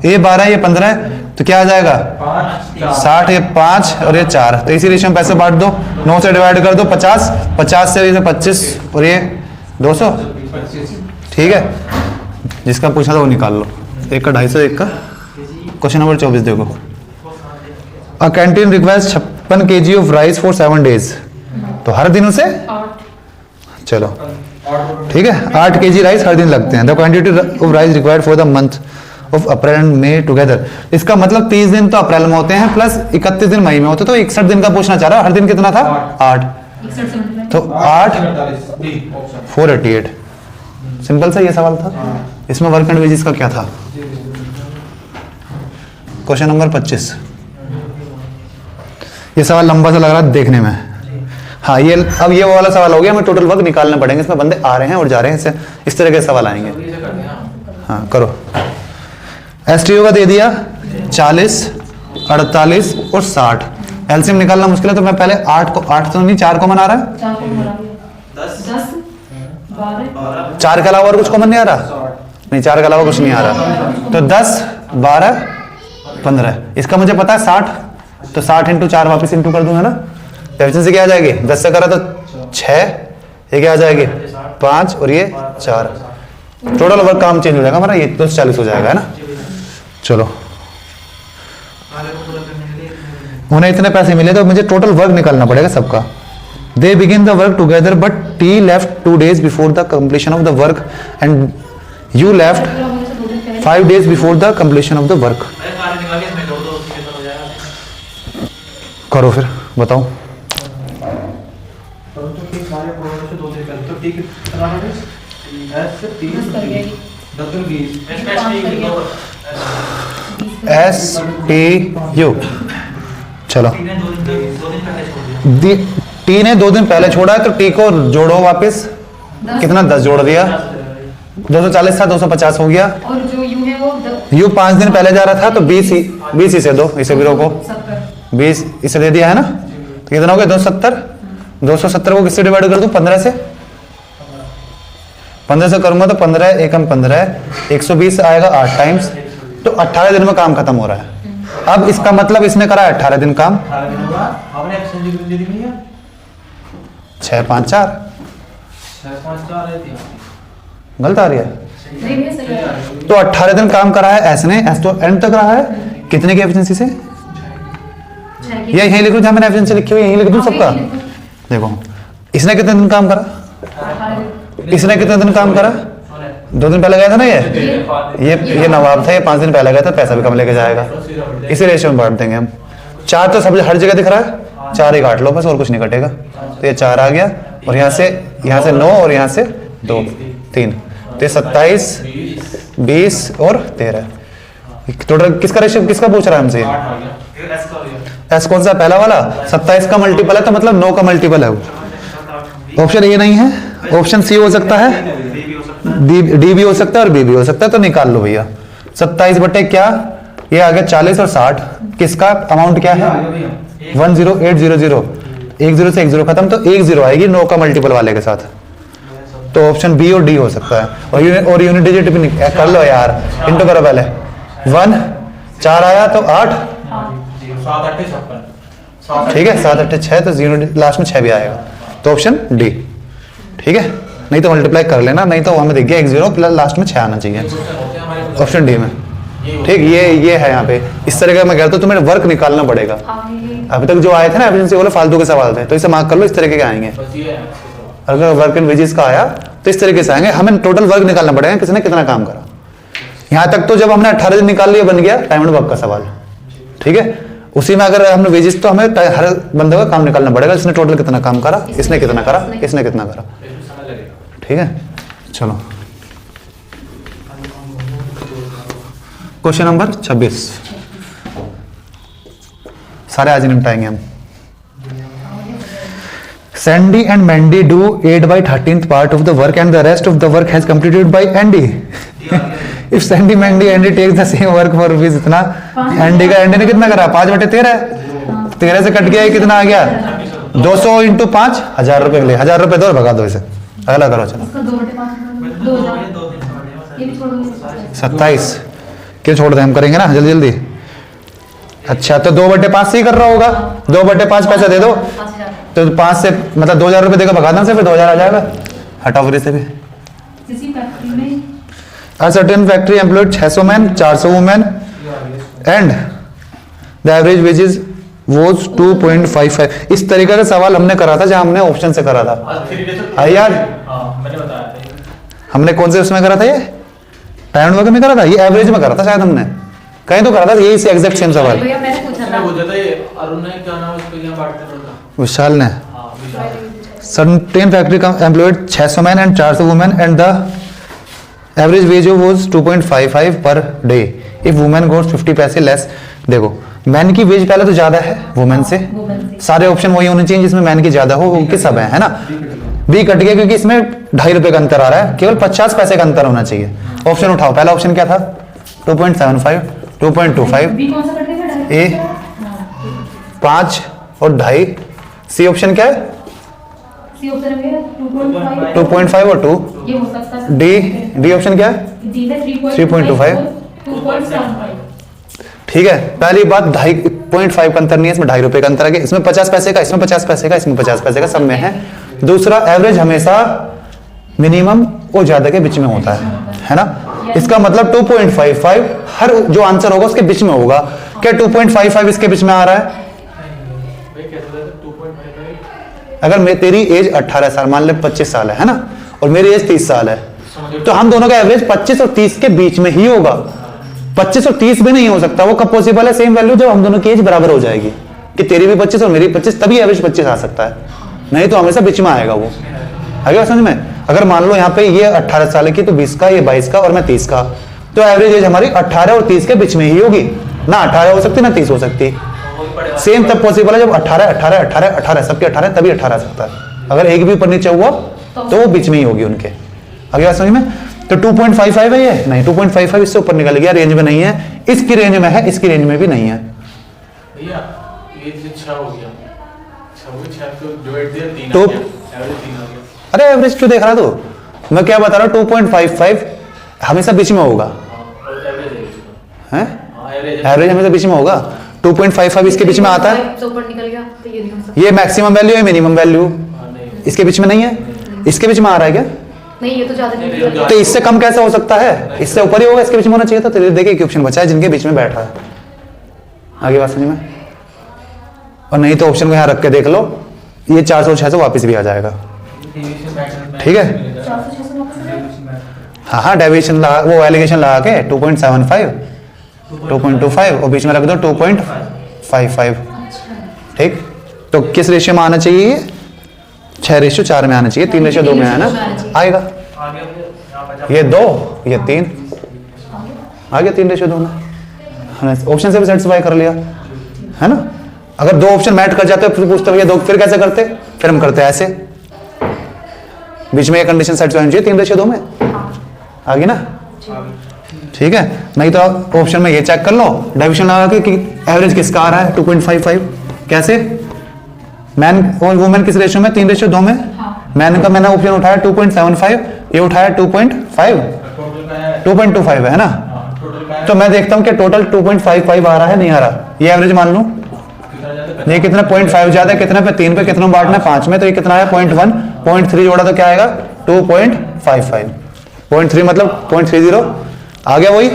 ए 12 ये 15 है तो क्या आ जाएगा? 5 60 ये 5 और ये 4। तो इसी रेशियो में पैसे बांट दो। 9 से डिवाइड कर दो 50, 50 से ये 25 और ये 200। 25 ठीक है, जिसका पूछा था वो निकाल लो। एक का 250, एक का। क्वेश्चन नंबर 24 देखो। A canteen requires 56 kg of rice for 7 days. तो हर दिन उसे 8 चलो ठीक है 8 kg राइस हर दिन लगते हैं। The quantity of rice required for the month of April and May together. इसका मतलब 30 दिन तो अप्रैल में होते हैं प्लस 31 दिन मई में होते, तो 61 दिन का पूछना चाह रहा है। हर दिन कितना था? 8। 61 से मल्टीप्लाई तो 8 बी ऑप्शन 488। सिंपल सा ये सवाल था। इसमें वर्क एंड वेजेस का क्या था? Question number 25। ये सवाल लंबा सा लग रहा है देखने में। हाँ ये अब ये वाला सवाल हो गया, हमें टोटल वर्क निकालने पड़ेंगे। इसमें बंदे आ रहे हैं और जा रहे हैं, इस तरह के सवाल आएंगे। ये से करते हैं। हाँ करो। एसटीओ का दे दिया 40, 48 और 60। एलसीएम निकालना मुश्किल है तो मैं पहले 8 तो नहीं 4 कॉमन आ रहा है। 4 को बढ़ा दिया 10 12 4 के अलावा और कुछ कॉमन नहीं आ रहा? नहीं 4 के अलावा कुछ नहीं आ रहा। तो 10, 12, 15। इसका मुझे पता है 60, तो 60 इंटू 4 वापस इंटू कर दूंगा ना। एफिशिएंसी क्या आ जाएगी? 10 से करा तो 6, ये क्या आ जाएगी? 5 और ये 4। टोटल वर्क काम चेंज हो जाएगा हमारा, ये तो 40 हो जाएगा, है ना। चलो उन्हें इतने पैसे मिले तो मुझे टोटल वर्क निकालना पड़ेगा सबका। They begin the work together but T left 2 days before the completion of the work and you left 5 days before the completion of the work. करो फिर बताओ। परंतु सारे प्रोग्राम से 2 दिन पहले तो ठीक कितना है? एस से 30 कर गया ये। 10 और 20 एस टी यू। चलो टी ने 2 दिन पहले छोड़ा है तो टी को जोड़ो वापस, 10 कितना 10 जोड़ दिया, 240 था 250 हो गया। और जो यू है वो यू 5 दिन पहले जा रहा था तो 20 इसे दो, इसे भी रोको, 70 20 इसे दे दिया है ना, तो कितना हो गया 270। 270 को किससे डिवाइड कर दूं, 15 से। 15 से करूंगा तो 15 एकम 15 120 आएगा 8 टाइम्स, तो 18 दिन में काम खत्म हो रहा है। अब इसका मतलब इसने करा 18 दिन काम, 18 दिन होगा। आपने एक्सचेंज की दी नहीं है 6 5 4 6-5-4 रहती है गलत आ रही है। नहीं भैया सही है। तो 18 दिन काम करा है एस ने, एस तो एंड तक रहा है, कितने की एफिशिएंसी से, 6 की या यहीं लिखो जहां मैंने एफिशिएंसी लिखी हुई यहीं लिख दूं सबका। देखो इसने कितने दिन काम करा, 18 इसने कितने दिन काम करा, 2 दिन पहले गया था ना, ये नवाब था, ये 5 दिन पहले गया था, पैसा भी कम लेके जाएगा, इसी रेशियो में बांट देंगे हम। 4 तो सब हर जगह दिख रहा है, 4 ही काट लो बस, और कुछ नहीं कटेगा। तो ये 4 आ गया, और यहाँ से 9 और यहाँ से 2 3, तो ये 27 20 और 13 टोटल किसका रेशियो, किसका पूछ रहा है हमसे, 8 आ गया एस का हो गया। एस कौन सा पहला वाला, 27 का मल्टीपल है तो मतलब 9 का मल्टीपल है वो। ऑप्शन ए नहीं है, ऑप्शन सी हो सकता है, डी भी हो सकता है और बी भी हो सकता है, तो निकाल लो भैया। 27 बटे क्या, ये आ गया 40 और 60, किसका अमाउंट क्या है 10800, 10 से 10 खत्म, तो 10 आएगी 9 का मल्टीपल वाले के साथ, तो ऑप्शन बी और डी हो सकता है। और यूनिट डिजिट भी कर लो यार, इंटू करो पहले, 1 4 आया तो 8, 7 8 56 ठीक है 7 8 6, तो यूनिट लास्ट में 6 भी आएगा, तो ऑप्शन डी, ठीक है। नहीं तो मल्टीप्लाई कर लेना, नहीं तो हमें दिख गया 10 प्लस लास्ट में 6 आना चाहिए, ऑप्शन डी में, ठीक। ये है यहाँ पे, इस तरह का मैं कहता हूँ तुम्हें वर्क निकालना पड़ेगा। अभी तक जो आए थे ना एफिशिएंसी वाले फालतू के सवाल थे, तो इसे मार्क कर लो, इस तरीके के आएंगे। बस ये है। अगर वर्क इन वेजेस का आया तो इस तरीके से आएंगे, हमें टोटल वर्क निकालना पड़ेगा किसने कितना काम करा। यहाँ तक तो जब हमने 18 दिन निकाल लिया बन गया टाइम एंड वर्क का सवाल, ठीक है। उसी में अगर हमने वेजेस तो हमें हर बंदे का काम निकालना पड़ेगा, इसने टोटल कितना काम करा, इसने कितना करा, इसने कितना करा, ठीक है। चलो क्वेश्चन नंबर 26 सारे आज निपटाएंगे हम। Sandy and Mandy do 8/13th part of the work and the rest of the work has completed by Andy. If Sandy, Mandy, Andy take the same work for rupees इतना, Andy ने कितना करा 5/13, 13 से कट गया, ये कितना आ गया 200 इंटू 5 1000 रुपए के लिए, 1000 रुपए दो और भगा दो इसे, अगला करो। चलो इसका 2/5 ये भी छोड़ो, 27 क्यों छोड़ दें, हम करेंगे ना जल्दी जल्दी। अच्छा तो 2/5 से ही कर रहा होगा, 2/5 पैसा दे दो, 5000 तो 5 से मतलब 2000 रुपए देकर भगा दें से, फिर 2000 आ जाएगा, हटाओ फिर से भी। किसी फैक्ट्री में A certain factory employed 600 men, 400 women, and the average wages was 2.55। इस तरीके का सवाल हमने करा था जहां हमने ऑप्शन से करा था। हाँ यार, मैंने बताया था हमने कौन से उसमें करा था, ये टाइम वर्क में करा था, ये एवरेज में करा था शायद हमने, कहीं तो करा था यही से एग्जैक्ट सेम सवाल। भैया मैंने पूछा मैंने था, पूछा था ये अरुण ने, क्या नाम है उसका, क्या बांटते थे विशाल ने। हां विशाल। Certain factory employed 600 men and 400 women, and the average wage was 2.55 per day. If women got 50 पैसे less, देखो मैन की वेज पहले तो ज्यादा है वुमेन से, सारे ऑप्शन वही होने चाहिए जिसमें मैन की ज्यादा हो, वो किस सब है ना। बी कट गया क्योंकि इसमें 2.5 रुपए का अंतर आ रहा है, केवल 50 पैसे का अंतर होना चाहिए। ऑप्शन उठाओ, पहला ऑप्शन क्या था 2.75, 2.25, बी कौन सा कट गया, ए 5 और 2.5, सी ऑप्शन क्या है सी ऑप्शन है 2.5 2.5 और 2, ये हो सकता है। डी ऑप्शन क्या है डी है 3.25, 2.75। ठीक है। पहली बात 2.5 का अंतर नहीं है, इसमें 2.5 रुपए का अंतर आ गया, इसमें 50 पैसे का, इसमें 50 पैसे का, इसमें 50 पैसे का, सब में है। दूसरा एवरेज हमेशा मिनिमम और ज्यादा के बीच में होता है ना। इसका मतलब 2.55 हर जो आंसर होगा उसके बीच में होगा। क्या 2.55 इसके बीच में आ रहा है? अगर तेरी एज 18 साल मान ले 25 साल है ना, और मेरी एज 30 साल है, तो हम दोनों का एवरेज 25 और 30 के बीच में ही होगा। 25 और 30 भी नहीं हो सकता, वो कब पॉसिबल है? सेम वैल्यू जब हम दोनों की एज बराबर हो जाएगी, कि तेरी भी 25 और मेरी 25, तभी एवरेज 25 आ सकता है, नहीं तो हमेशा बीच में आएगा वो। आगे समझ में? अगर मान लो यहाँ पे ये 18 साल की, तो 20 का, ये 22 का और मैं 30 का, तो एवरेज एज हमारी 18 और 30 के बीच में ही होगी ना। 18 हो सकती ना 30 हो सकती, सेम तब पॉसिबल है जब 18 18 18 18 सबके 18 तभी 18 आ सकता है। अगर एक भी ऊपर नीचे हुआ तो वो बीच में ही होगी उनके। आगे बात समझ में? तो 2.55 है ये नहीं, 2.55 इससे ऊपर निकल गया, रेंज में नहीं है। इसकी रेंज में है, इसकी रेंज में भी नहीं है। भैया ये जो 6 हो गया, 6 को 6 को डिवाइड दिया 3 तो- आ गया, एवरेज 3 आ गया। अरे एवरेज क्यों देख रहा तू? मैं क्या बता रहा हूँ, 2.55 हमेशा बीच में होगा, और एवरेज है इसका। है हां एवरेज एवरेज हमेशा बीच में होगा। 2.55 इसके बीच में आता है, तो ऊपर निकल गया तो ये नहीं हो सकता। ये मैक्सिमम वैल्यू है, मिनिमम वैल्यू नहीं इसके बीच में नहीं है, इसके बीच में आ रहा है क्या? नहीं ये तो ज्यादा नहीं, निकल गया। तो इससे कम कैसे हो सकता है? इससे ऊपर ही होगा, इसके बीच में होना चाहिए था। तो देखिए एक ऑप्शन बचा है जिनके बीच में बैठ रहा है। आगे बात समझ में? और नहीं तो ऑप्शन को यहाँ रख के देख लो, ये 400 600 वापस भी आ जाएगा। ठीक है? 400 600 वापस। हाँ हाँ डेविएशन लगा, वो एलिगेशन लगा के 2.75 2.25 और बीच में रख दो 2.55। ठीक, तो किस रेशियो में आना चाहिए? ये 6:4 में आना चाहिए, 3:2 में है ना, आएगा। आगे यहां बचा ये 2 ये 3 आ गया 3:2 में। हमने ऑप्शन से भी सेटिस्फाई कर लिया, है ना। अगर 2 ऑप्शन मैच कर जाते फिर पूछते भैया 2 फिर कैसे करते? फिर हम करते ऐसे, बीच में ये कंडीशन सेटिस्फाई होनी चाहिए 3:2 में, आ गई ना। ठीक है, नहीं तो ऑप्शन में ये चेक कर लो डिवीजन लगा के कि एवरेज किसका आ रहा है 2.55। कैसे? मैन और वुमेन किस रेशियो में? 3:2 में। मैन का मैंने ऑप्शन उठाया 2.75, ये उठाया 2.5 टोटल का है 2.25 है ना। टोटल का है तो मैं देखता हूँ कि टोटल 2.55 आ रहा है नहीं आ रहा, ये एवरेज मान लूँ। कितना ज्यादा ये कितना 0.5 ज्यादा है, कितने पे 3 पे, कितना बांटना है 5 में, तो ये कितना है 0.1 0.3 जोड़ा तो क्या आएगा 2.55 0.3 मतलब 0.30 आ गया, वही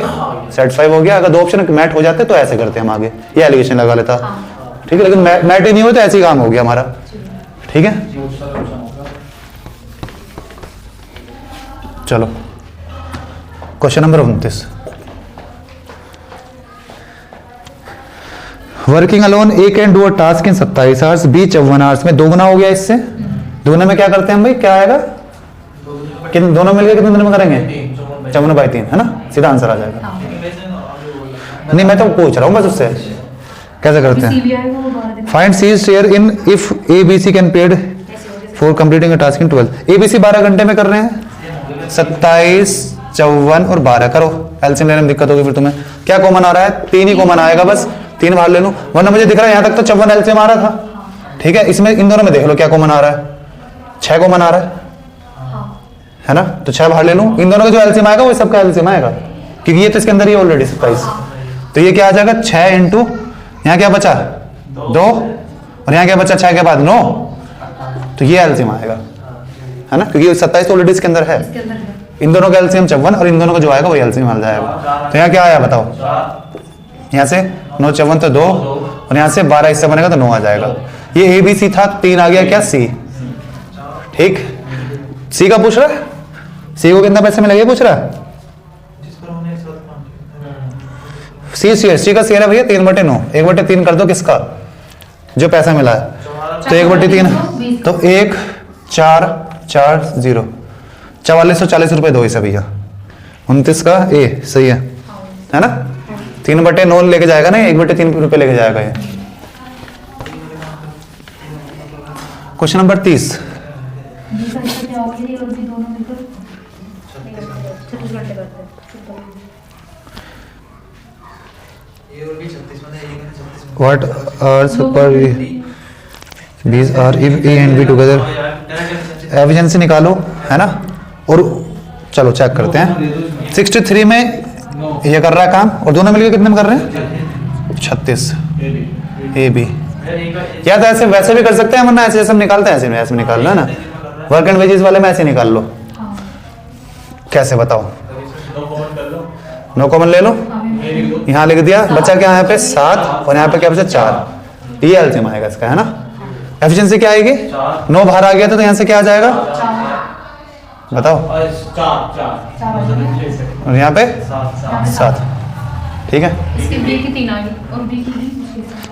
सेटिस्फाई हो गया। अगर 2 ऑप्शन मैट हो जाते तो ऐसे करते हम आगे, ये एलिगेशन लगा लेता। ठीक है, लेकिन मैट ही नहीं हुआ तो ऐसे ही काम हो गया हमारा। ठीक है, चलो question number 29। Working alone A can do a task in 27 hours, B 54 hours में। दोगुना हो गया इससे, दोगुना में क्या करते हैं हम भाई, क्या आएगा? कितने दोनों मिलकर कितने दिन में करेंगे? 54/3 है ना, सीधा आंसर आ जाएगा। नहीं मैं तो पूछ रहा हूँ बस उससे कैसे करते हैं। सीबी आएगा वो 12 दिन। Find C share in if A B C can paid for completing a task in 12। A B C 12 घंटे में कर रहे हैं, 27 54 और 12 करो। एलसीएम लेने में दिक्कत होगी फिर तुम्हें। क्या कॉमन आ रहा है? 3 ही कॉमन आएगा, बस 3 बाहर ले लूं, वरना मुझे दिख रहा है यहाँ तक तो 54 एलसीएम आ रहा था। ठीक है, इसमें इन दोनों में देख लो क्या कॉमन आ रहा है, 6 कॉमन आ रहा है ना, तो 6 बाहर ले लूं। इन दोनों का जो एलसीएम आएगा वो सबका एलसीएम आएगा, क्योंकि ये तो इसके अंदर ही ऑलरेडी 27। तो ये क्या आ जाएगा 6 इंटू यहाँ क्या बचा 2 और यहाँ क्या बचा 6 के बाद 9, तो ये एलसीएम आएगा, है ना, क्योंकि 27 ऑलरेडी इसके अंदर है। इसके अंदर है। इन दोनों का एलसीएम 54 और इन दोनों का जो आएगा वही एलसीएम आ जाएगा। तो यहाँ क्या आया बताओ, यहाँ से 9 54 तो 2 और यहाँ से 12 इससे बनेगा तो 9 आ जाएगा। ये ए बी सी था, 3 आ गया क्या सी। ठीक, सी का पूछ रहा है, सी को कितना पैसे मिलेगा पूछ रहा है। सी शेयर, सी का शेयर है भैया 3/9, 1/3 कर दो किसका जो पैसा मिला है, तो 1/3 तो 1 4 4 0 4440 रुपए दो इसे भैया। 29 का ए सही है ना, 3/9 लेके जाएगा ना, 1/3 रुपए लेके जाएगा ये। Question number 30। What are super these are if A and B together efficiency निकालो, है ना। और चलो चेक करते हैं, 63 में ये कर रहा है काम और दोनों मिलकर कितने में कर रहे हैं 36 ए बी। या तो ऐसे वैसे भी कर सकते हैं, वरना ऐसे जैसे हम निकालते हैं ऐसे निकाल लो, है ना। वर्क एंड वेजेस वाले में ऐसे निकाल लो। कैसे बताओ, नो कॉमन ले लो, यहाँ लिख दिया, बचा क्या यहाँ पे 7 और यहाँ पे क्या बचा 4, ये एलसीएम आएगा इसका, है ना। एफिशिएंसी क्या आएगी 9 बाहर आ गया तो यहाँ से क्या आ जाएगा बताओ, और यहाँ पे 7। ठीक है, इसके बी की 3 आ गई और बी की भी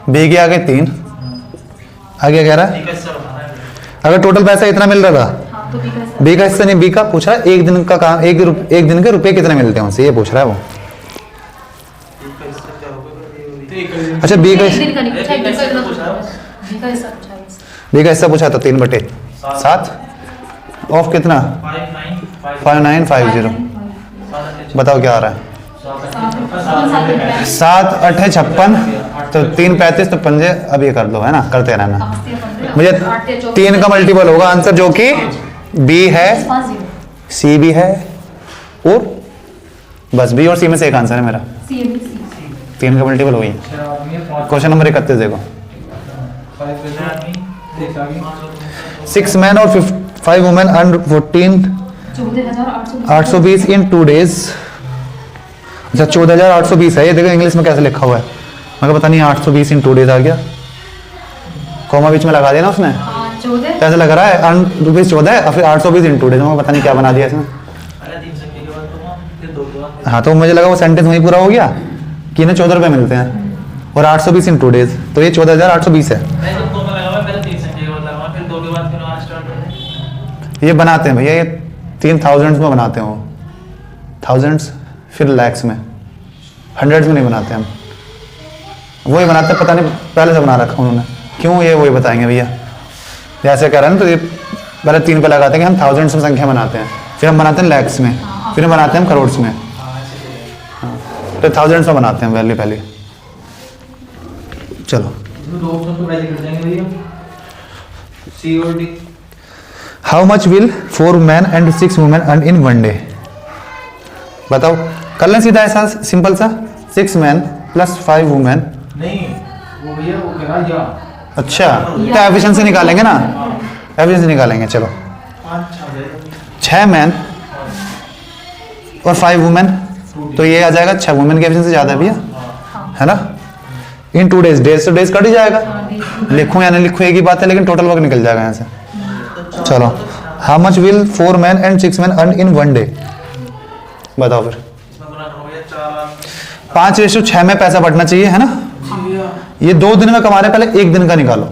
बी की आ गए 3, आगे कह रहा है अगर टोटल पैसा इतना मिल रहा था, हाँ, तो बी का हिस्सा। बी का हिस्सा नहीं, बी का पूछ रहा है एक दिन का काम, एक दिन के रुपए कितने मिलते हैं उनसे, ये पूछ रहा है वो। अच्छा बी का एक दिन का नहीं पूछा, एक दिन का इतना पूछा है। बी का हिस्सा पूछा है। बी का हिस्सा पूछा तो 3/7 ऑफ कितना 5950। बताओ क्या आ रहा है 7 8 है 56 तो 3 35 तो पंजे अब ये कर दो है ना, करते रहना। मुझे 3 का मल्टीपल होगा आंसर जो कि बी है, सी भी है और बस बी और सी में से एक आंसर है मेरा। 3 का मल्टीपल वही। क्वेश्चन नंबर 31 देखो। 6 men और 5 women and 14,820 in 2 days। अच्छा 14,820 है ये, देखो इंग्लिश में कैसे लिखा हुआ है, मगर पता नहीं 820 in 2 days आ गया, कॉमा बीच में लगा दिया ना उसने, कैसे लग रहा है ₹14 और फिर 820 in 2 days, मगर पता नहीं क्या बना दिया इसने। हाँ तो मुझे लगा वो सेंटेंस वहीं पूरा हो गया कि इन्हें ₹14 मिलते हैं और 820 in 2 days, तो ये 14,820 है। ये बनाते हैं भैया, ये 3000s में बनाते हैं वो, थाउजेंड्स फिर लैक्स में, हंड्रेड्स में नहीं बनाते हम, वही बनाते हैं, पता नहीं पहले से बना रखा उन्होंने क्यों, ये वही बताएंगे भैया। जैसे कह रहे हैं ना, तो ये पहले 3 पे लगाते हैं कि हम थाउजेंड्स में संख्या बनाते हैं, फिर हम बनाते हैं लैक्स में, फिर हम बनाते हैं हम करोड़ में, तो थाउजेंड्स में बनाते हैं वैल्यू पहले। चलो how much will 4 men and 6 women earn in 1 day? बताओ, कर लें सीधा ऐसा सिंपल सा, 6 men plus 5 women। नहीं वो भैया वो कह रहा या अच्छा क्या एफिशिएंसी निकालेंगे ना, एफिशिएंसी निकालेंगे। चलो 6 men और 5 women, तो ये आ जाएगा 6 women की एफिशिएंसी ज़्यादा है भैया, है ना। इन 2 days, डेज तो डेज कट ही जाएगा, लिखूं या नहीं लिखूं एक ही बात है, लेकिन टोटल वर्क निकल जाएगा यहाँ से। चलो how much will 4 men and 6 men earn in 1 day? बताओ फिर। 5:6 में पैसा बढ़ना चाहिए है ना, ये 2 दिन में कमा रहे, पहले 1 दिन का निकालो,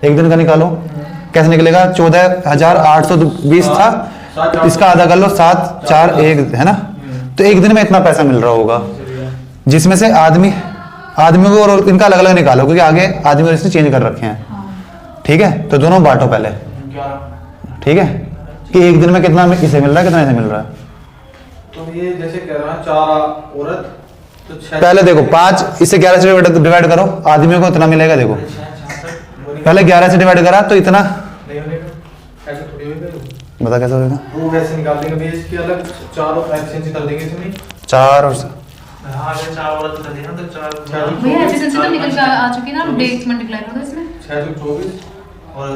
1 दिन का निकालो, कैसे निकलेगा, 14,820 था, इसका आधा कर लो, 7 4 1 है ना, तो 1 दिन में इतना पैसा मिल रहा होगा, जिसमें से आदमी को और इनका अलग अलग निकालो, क्योंकि आगे आदमी और इसने चेंज कर रखे हैं, ठीक है। तो दोनों बांटो पहले, ठीक है, कि 1 दिन में कितना इसे मिल रहा है, कितना इसे मिल रहा है। तो ये जैसे कह रहा है 4 औरत तो 6, पहले देखो 5 इसे 11 से डिवाइड करो, आदमियों को इतना मिलेगा, देखो पहले 11 से डिवाइड करा तो इतना, नहीं होने का ऐसे थोड़ी होगा, बता कैसे होगा, वो वैसे निकाल देंगे भैया, इसकी अलग 4 एफिशिएंसी कर देंगे इसमें 4 और हाँ अगर 4 औरत कर देना तो 4 भैया एफिशिएंसी तो निकल के आ चुकी है ना, डेज मल्टीप्लाई कर दो इसमें, 6 तो 24 और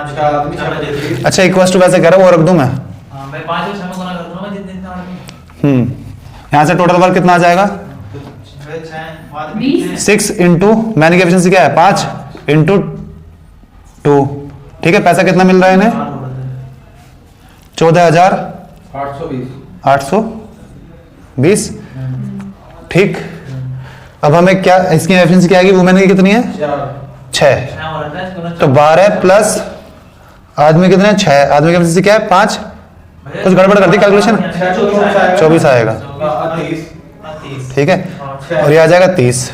6 आदमी 6 अच्छा इक्वल टू वैसे कह रहा है, वो रख दूं मैं, हां मैं 5 और 6 में गुना कर दूंगा मैं, जितने आदमी यहाँ से टोटल वर्क कितना आ जाएगा, 6 इंटू मैंने की एफिशिएंसी क्या है 5 इंटू 2, ठीक है। पैसा कितना मिल रहा है इन्हें, 14,820, ठीक। अब हमें क्या इसकी एफिशिएंसी क्या आएगी, वुमेन की कितनी है 6, तो 12 प्लस आदमी कितने हैं 6, आदमी की एफिशिएंसी क्या है 5, कुछ गड़बड़ कर दी कैलकुलेशन, 24 आएगा, ठीक है, और ये आ जाएगा 30।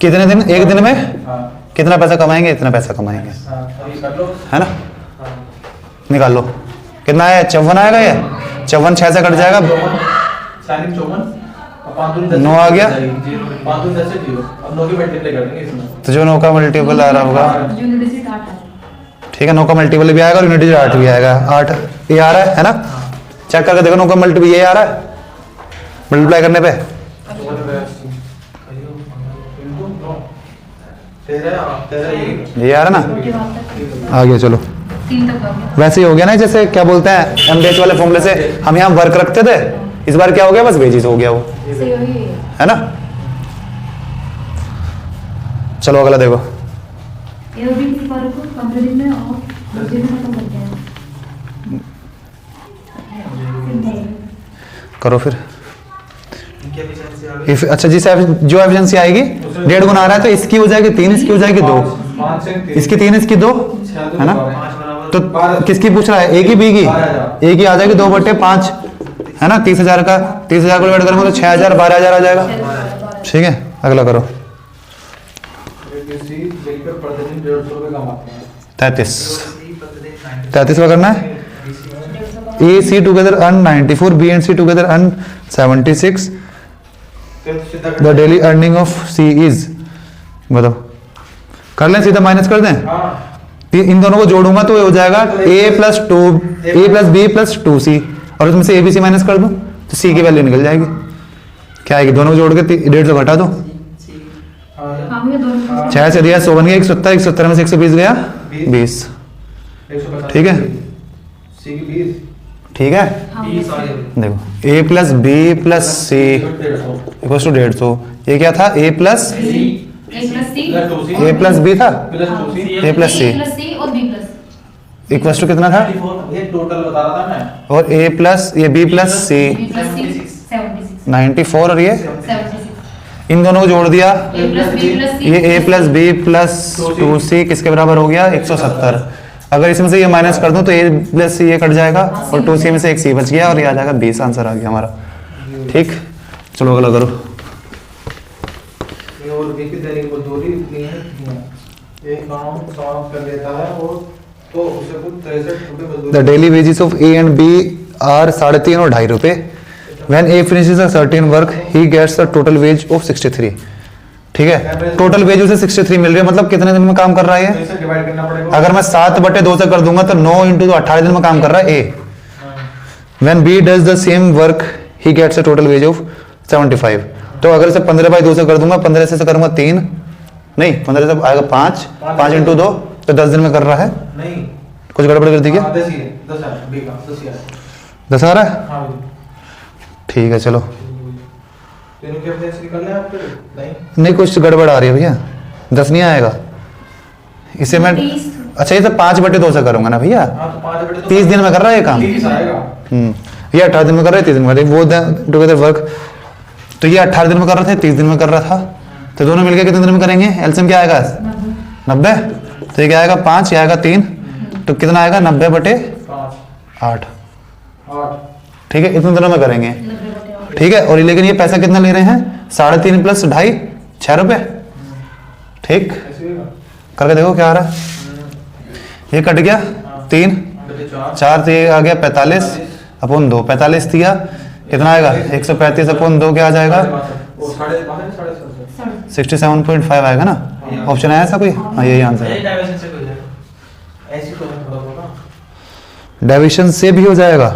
कितने दिन, 1 दिन में कितना पैसा कमाएंगे, इतना पैसा कमाएंगे, है ना। निकाल लो कितना है, 54 आएगा, ये 54 6 से कट जाएगा, 9 आ गया, तो जो 9 का मल्टीपल आ रहा होगा, ठीक है, 9 का मल्टीपल भी आएगा और यूनिट 8 भी आएगा, 8 ये आ रहा है ना, चेक करके देखो 9 का मल्टीपल ये आ रहा है मल्टीप्लाई करने पे, ये आ रहा ना, आ गया। चलो 3 तक आ गया, वैसे ही हो गया ना, जैसे क्या बोलते हैं एमडीएच वाले फॉर्मूले से हम यहाँ वर्क रखते थे, इस बार क्या हो गया, बस वेजेस हो गया वो, सही हो गई है ना। चलो अगला देखो, ये भी किसी बार को 15 दिन में और 10 दिन में खत्म करते हैं, करो फिर। अच्छा जिस जो एफिशिएंसी आएगी 1.5 गुना आ रहा है, तो इसकी हो जाएगी 3, इसकी हो जाएगी 2, इसकी 3 इसकी 2, है ना। तो किसकी पूछ रहा है, ए की बी की, ए की आ जाएगी 2/5, है ना, 30,000 का 30,000 को डिवाइड करेंगे तो 6,000 12,000 आ जाएगा। ठीक है, अगला करो। 33 का करना है। A C together earn 94, B and C together earn 76। The daily earning of C is, बताओ कर लें, सीधा माइनस कर दें। इन दोनों को जोड़ूंगा तो ये हो जाएगा a plus B plus 2c, और उसमें से a b c माइनस कर दूं तो c की वैल्यू निकल जाएगी। क्या आएगी, दोनों को जोड़ के 150 घटा दो। 6 से दिया 100 बन गया 170, 170 में से 120 गया 20। ठीक है, ठीक है। देखो a plus B plus C equal to 150। ये क्या था, a प्लस बी था, a plus C equal to कितना था, ये टोटल बता रहा था मैं। और a प्लस ये b प्लस सी 94, और ये इन दोनों को जोड़ दिया, ये a plus B plus 2c किसके बराबर हो गया 170। अगर इसमें से ये माइनस कर दूं तो a प्लस सी ये कट जाएगा और 2c में से एक c बच गया और ये आ जाएगा 20। आंसर आ गया हमारा। ठीक, चलो अगला करो। और b की दैनिक मजदूरी इतनी है, एक काम कर लेता है और तो उसे कुछ 63 रुपए मजदूरी। The daily wages of A and B are 3.5 और 2.5 रुपए। When A finishes a certain work he gets the total wage of 63। ठीक है, टोटल वेज उसे 63 मिल रही है, मतलब कितने दिन में काम कर रहा है तो ये? इसे डिवाइड करना पड़ेगा। अगर मैं 7/2 से कर दूंगा तो 9 × 2 18 दिन में काम कर रहा है A. When B does the same work he gets a total wage of 75। तो अगर इसे 15/2 से कर दूंगा, 15 से करूंगा 3 नहीं, 15 से आएगा 5 × 2 तो 10 दिन में कर रहा है। नहीं, कुछ गड़बड़ कर दी क्या? 10 ही है, 10 है, बी का 10 ही है। 10 आ रहा है। हां भाई, ठीक है, चलो तीनों के अपने से निकलना है आपको। नहीं, नहीं कुछ गड़बड़ आ रही है भैया, 10 नहीं आएगा इसे मैं। अच्छा, ये तो 5/2 से करूंगा ना भैया, हां तो 5/2 30 दिन में कर रहा है ये काम। 30 आएगा। ये 18 दिन में कर रहा है, 30 दिन में कर रहा है। वो टुगेदर वर्क, तो ये 18 दिन में कर रहा था, 30 दिन में कर रहा था, तो दोनों मिलकर कितने दिन में करेंगे? एलसीएम क्या आएगा 90। तो ये क्या आएगा 5, ये आएगा 3, तो कितना आएगा 90/8। ठीक है, इतने दिनों में करेंगे। ठीक है, और लेकिन ये पैसा कितना ले रहे हैं 3.5 प्लस 2.5 6 रुपए। ठीक, करके देखो क्या आ रहा है। ये कट गया 3 4 तो ये आ गया 45/2। 45 दिया कितना आएगा 135/2 क्या आ जाएगा 67.5 आएगा ना। ऑप्शन आया ऐसा कोई? हाँ, यही आंसर है। डेविएशन से भी हो जाएगा।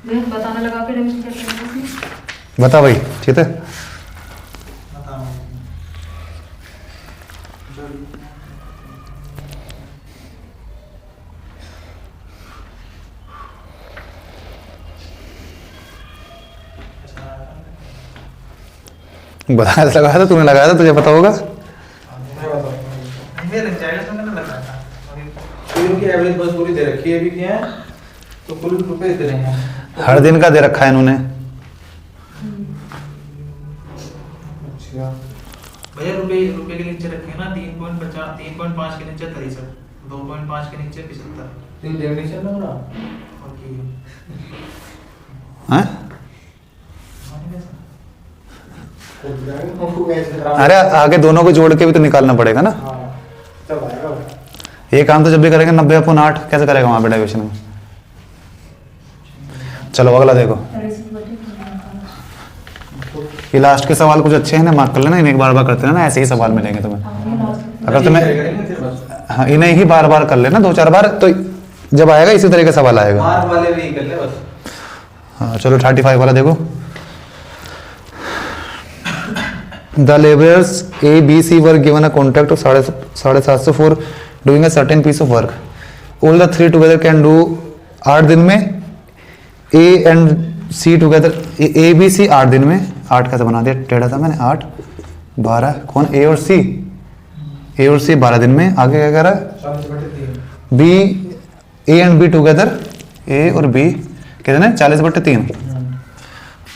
बताना लगा के डिवीजन कैसे करना है? बता भाई, ठीक है। बताया लगाया था, तूने लगाया था, तुझे पता होगा। एवरेज मजदूरी दे रखी है, भी क्या है तो कुल रुपए दे रहे हैं। हर दिन का दे रखा है इन्होंने। अच्छा भैया, रुपए के नीचे रखे हैं ना 3.50 3.5 के नीचे 63, 2.5 के नीचे 75। तीन डेफिनेशन लग रहा ओके हैं? अरे आगे दोनों को जोड़ के भी तो निकालना पड़ेगा ना। ये काम तो जब भी करेंगे 90/8 कैसे करेगा वहां पे डेविएशन में। चलो अगला देखो। ये लास्ट के सवाल कुछ अच्छे हैं ना, मार्क कर लेना, इन्हें एक बार करते रहना, ऐसे ही सवाल मिलेंगे तुम्हें। अगर तुम्हें हाँ इन्हें ही बार बार कर लेना 2-4 बार, तो जब आएगा इसी तरह का सवाल आएगा। वाले भी कर ले बस। हाँ चलो 35 वाला देखो। The labourers A, B, C were given a contract of 750 for doing a certain piece of work. All the three together can do 8 दिन में, A and C together, A, B, C 8 दिन में। 8 कैसे बना दिया, टेढ़ा था मैंने। 8 12 कौन, A और C? A और C 12 दिन में। आगे क्या कह रहा है? B, A and B together, A और B कितने 40/3।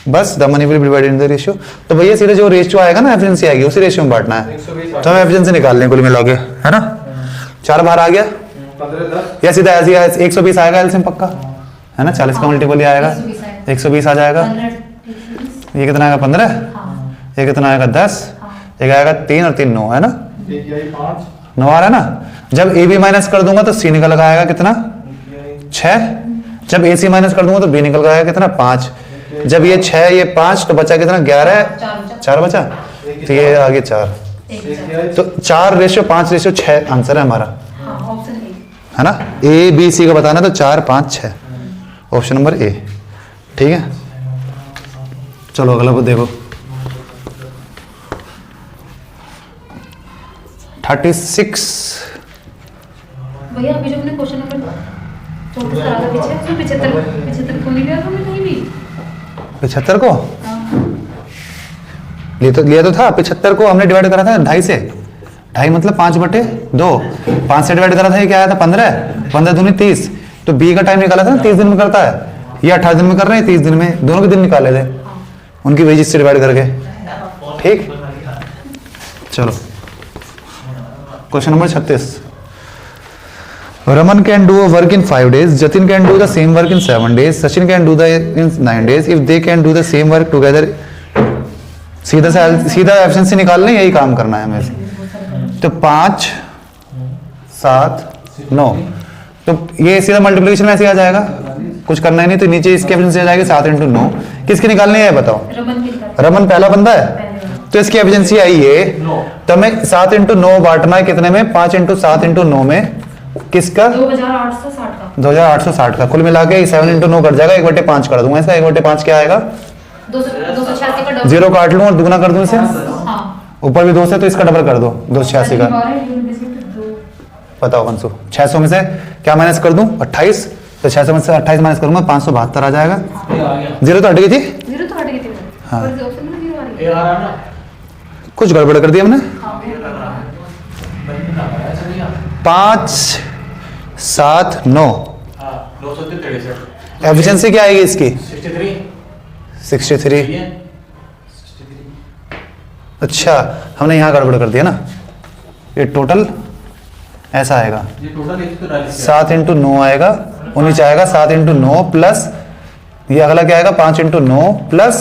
बस the money will B divided in the ratio. तो भैया सीधे जो रेशियो आएगा ना एफिशिएंसी आएगी, उसी रेशियो में बांटना है। तो हम एफिशिएंसी निकाल लें कुल मिला के, है ना। 4 बार आ गया या सीधा ऐसे 120 आएगा एलसीएम पक्का, है ना? 40 का मल्टीपल ही आएगा, 120 आ जाएगा। ये कितना आएगा 15, ये कितना आएगा 10, एक आएगा 3 और 3 9, है ना? 9 आ रहा है ना? जब ए बी माइनस कर दूंगा तो सी निकल कर आएगा कितना 6, जब ए सी माइनस कर दूंगा तो बी निकल कर आएगा कितना 5, जब ये 6 ये 5 तो बचा कितना 11, 4 बचा, तो ये आगे 4, तो 4:5:6 आंसर है हमारा, है ना? ए बी सी को बताना तो 4 5 6, ऑप्शन नंबर ए। ठीक है, चलो अगला को देखो 36। भैया अभी जो हमने क्वेश्चन नंबर 34 करा था पीछे, उसमें 75 को नहीं लिया था हमने कहीं भी। 75 को लिया तो था, 75 को हमने डिवाइड करा था 2.5 से, 2.5 मतलब 5/2, 5 से डिवाइड करा था, ये क्या आया था 15, 15 दूनी 30, तो बी का टाइम निकाला था ना 30 दिन में करता है, ये 28 दिन में कर रहे हैं, 30 दिन में, दोनों के दिन निकाले थे उनकी वेजेस से डिवाइड करके। ठीक, चलो question number 36। Raman can do a work in 5 days. Jatin can do the same work in 7 days. Sachin can do the in 9 days. If they can do the same work together, सीधा एफिशिएंसी निकालना है, यही काम करना है हमें। तो 5 7 9, तो ये सीधा मल्टीप्लिकेशन में ऐसे आ जाएगा, कुछ करना ही नहीं, तो नीचे इसकी एफिशिएंसी आ जाएगी 7 × 9। किसकी निकालनी है बताओ? रमन पहला बंदा है, तो इसकी एफिशिएंसी आई है, तो हमें 7 × 9 बांटना है कितने में? 5 × 7 × 9 में, किसका? 2860 का। कुल मिला के 7 × 9 कट जाएगा, 1/5 कर दूंगा इसका, 1/5 क्या आएगा? 0 काट लूं और दुगना कर दूं इसे, ऊपर भी 2 से, तो इसका डबल कर दो, 286 का। बताओ कंसु, 600 में से क्या माइनस कर दूं? 28, तो 600 में से 28 माइनस करूंगा 572 आ जाएगा। 0 तो हट गई थी, हाँ कुछ गड़बड़ कर दी हमने। 5 7 9, एफिशिएंसी क्या आएगी इसकी? 63। अच्छा, हमने यहाँ गड़बड़ कर दिया ना, ये टोटल ऐसा आएगा, 7 × 9 आएगा, और नीचे आएगा 7 × 9 प्लस ये अगला क्या आएगा? 5 × 9 प्लस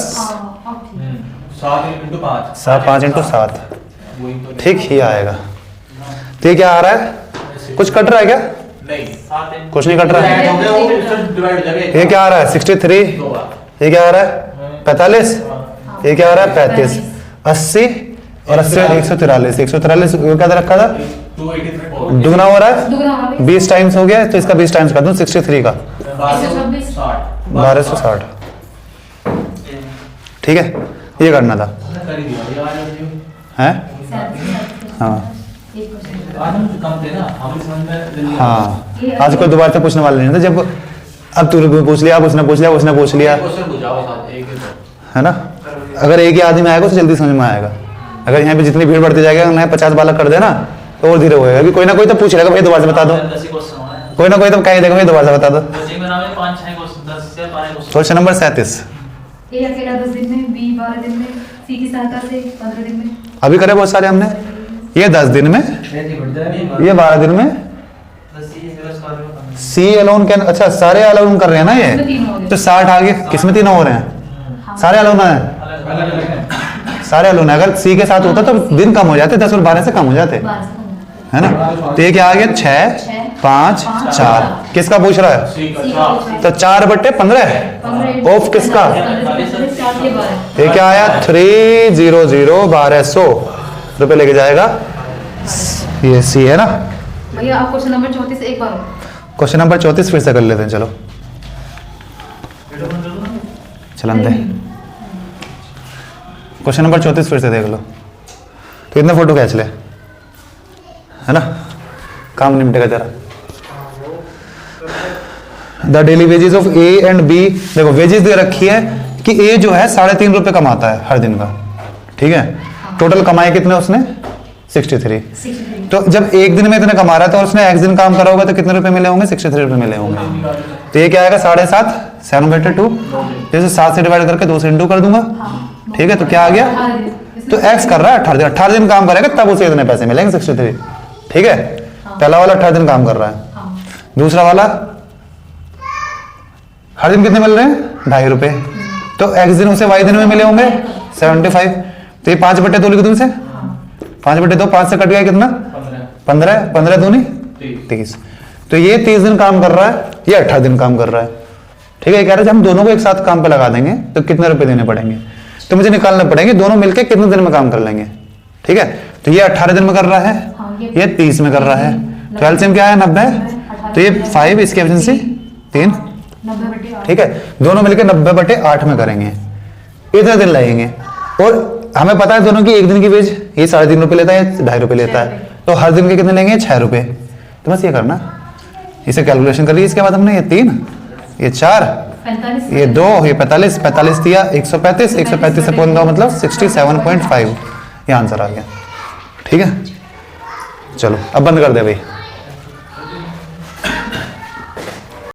5 × 7। ठीक ही आएगा। तो ये क्या आ रहा है? कुछ कट रहा है क्या? नहीं, कुछ नहीं कट रहा है। ये क्या आ रहा है? 63। ये क्या आ रहा है? 45। ये क्या आ रहा है? 35। 80 और 80 143। 143 क्या रखा था? दुगना हो रहा है, 20 टाइम्स हो गया, तो इसका 20 टाइम्स कर दूं 63 का 1260। ठीक है, ये करना था, हैं? हाँ हाँ, आज कोई दोबारा से पूछने वाला नहीं था, जब अब तू पूछ लिया, उसने पूछ लिया, उसने पूछ लिया, है ना? अगर एक ही आदमी आएगा तो जल्दी समझ में आएगा। अगर यहाँ पे जितनी भीड़ बढ़ती जाएगी, नया 50 बालक कर देना तो और धीरे होएगा, अभी कोई ना कोई तो पूछ लेगा, भाई दोबारा से बता दो, कोई ना कोई तो कहीं देगा, भाई दोबारा से बता दो। Question number 37। ए अकेला 10 दिन में, बी 12 दिन में, सी की सहायता से 15 दिन में। अभी करे बहुत सारे हमने, ये 10 दिन में, ये 12 दिन में, सी अलोन कैन, अच्छा सारे अलोन कर रहे हैं ना ये, तो 60 आगे किसमें 3 हो रहे हैं? सारे अलोन है, सारे अलोन है। अगर सी के साथ होता तो दिन कम हो जाते, 10 और 12 से कम हो जाते, है ना? तो ये क्या आ गया? 6 5 4। किसका पूछ रहा है? तो 4/15 ऑफ किसका? ये क्या आया? 300 1200 रुपए लेके जाएगा, ये सी है ना? भैया आप क्वेश्चन नंबर 34 एक बार, क्वेश्चन नंबर 34 फिर से कर लेते हैं, चलो चलन दे। क्वेश्चन नंबर 34 फिर से देख लो, तो इतने फोटो खींच ले, है ना? काम निपटेगा तेरा। The daily wages of A and B, देखो वेजेस दे रखी है कि ए जो है 3.5 रुपए कमाता है हर दिन का, ठीक है? टोटल कमाए कितने उसने? 63। तो जब एक दिन में इतने कमा रहा था और उसने एक्स दिन काम करा होगा तो कितने रुपए मिले होंगे? 63 रुपए मिले होंगे। तो ये क्या आएगा? 7.5 7/2, जैसे 7 से डिवाइड करके 2 से इंटू कर दूंगा, ठीक है? तो क्या आ गया? तो एक्स कर रहा है 18 दिन काम करेगा तब उसे इतने पैसे मिलेंगे 63, ठीक है? पहला वाला 18 दिन काम कर रहा है, दूसरा वाला हर दिन कितने मिल रहे हैं? 2.5 रुपए। तो x दिनों से y दिन में मिले होंगे 75। तो ये 5/2 लिख दूं इसे, 5/2, 5 से कट गया कितना? 15, 15 दूनी 30। तो ये 30 दिन काम कर रहा है, ये 18 दिन काम कर रहा है। ठीक है, कह रहे थे हम दोनों को एक साथ काम पे लगा देंगे तो कितने रुपए देने पड़ेंगे, तो मुझे निकालना पड़ेंगे दोनों मिलके कितने दिन में काम कर लेंगे। ठीक है, तो ये 18 दिन में कर रहा है, ये 30 में कर रहा है। तो एलसीएम क्या है? 90। तो ये 5, इसकी एफिशिएंसी 3। 90/8। ठीक है, दोनों मिलकर 90/8 में करेंगे, इतने दिन लगेंगे। और हमें पता है दोनों की एक दिन की वेज ये 3.5 रुपए लेता है, 2.5 रुपए लेता है, तो हर दिन के कितने लेंगे? 6 रुपए। तो बस ये करना, इसे कैलकुलेशन कर ली। इसके बाद हमने ये 3, ये 4, 45, ये 2, ये 45, 45 दिया 135, 135 से 0.2 मतलब 67.5, ये आंसर आ गया। ठीक है, चलो अब बंद कर दे भाई।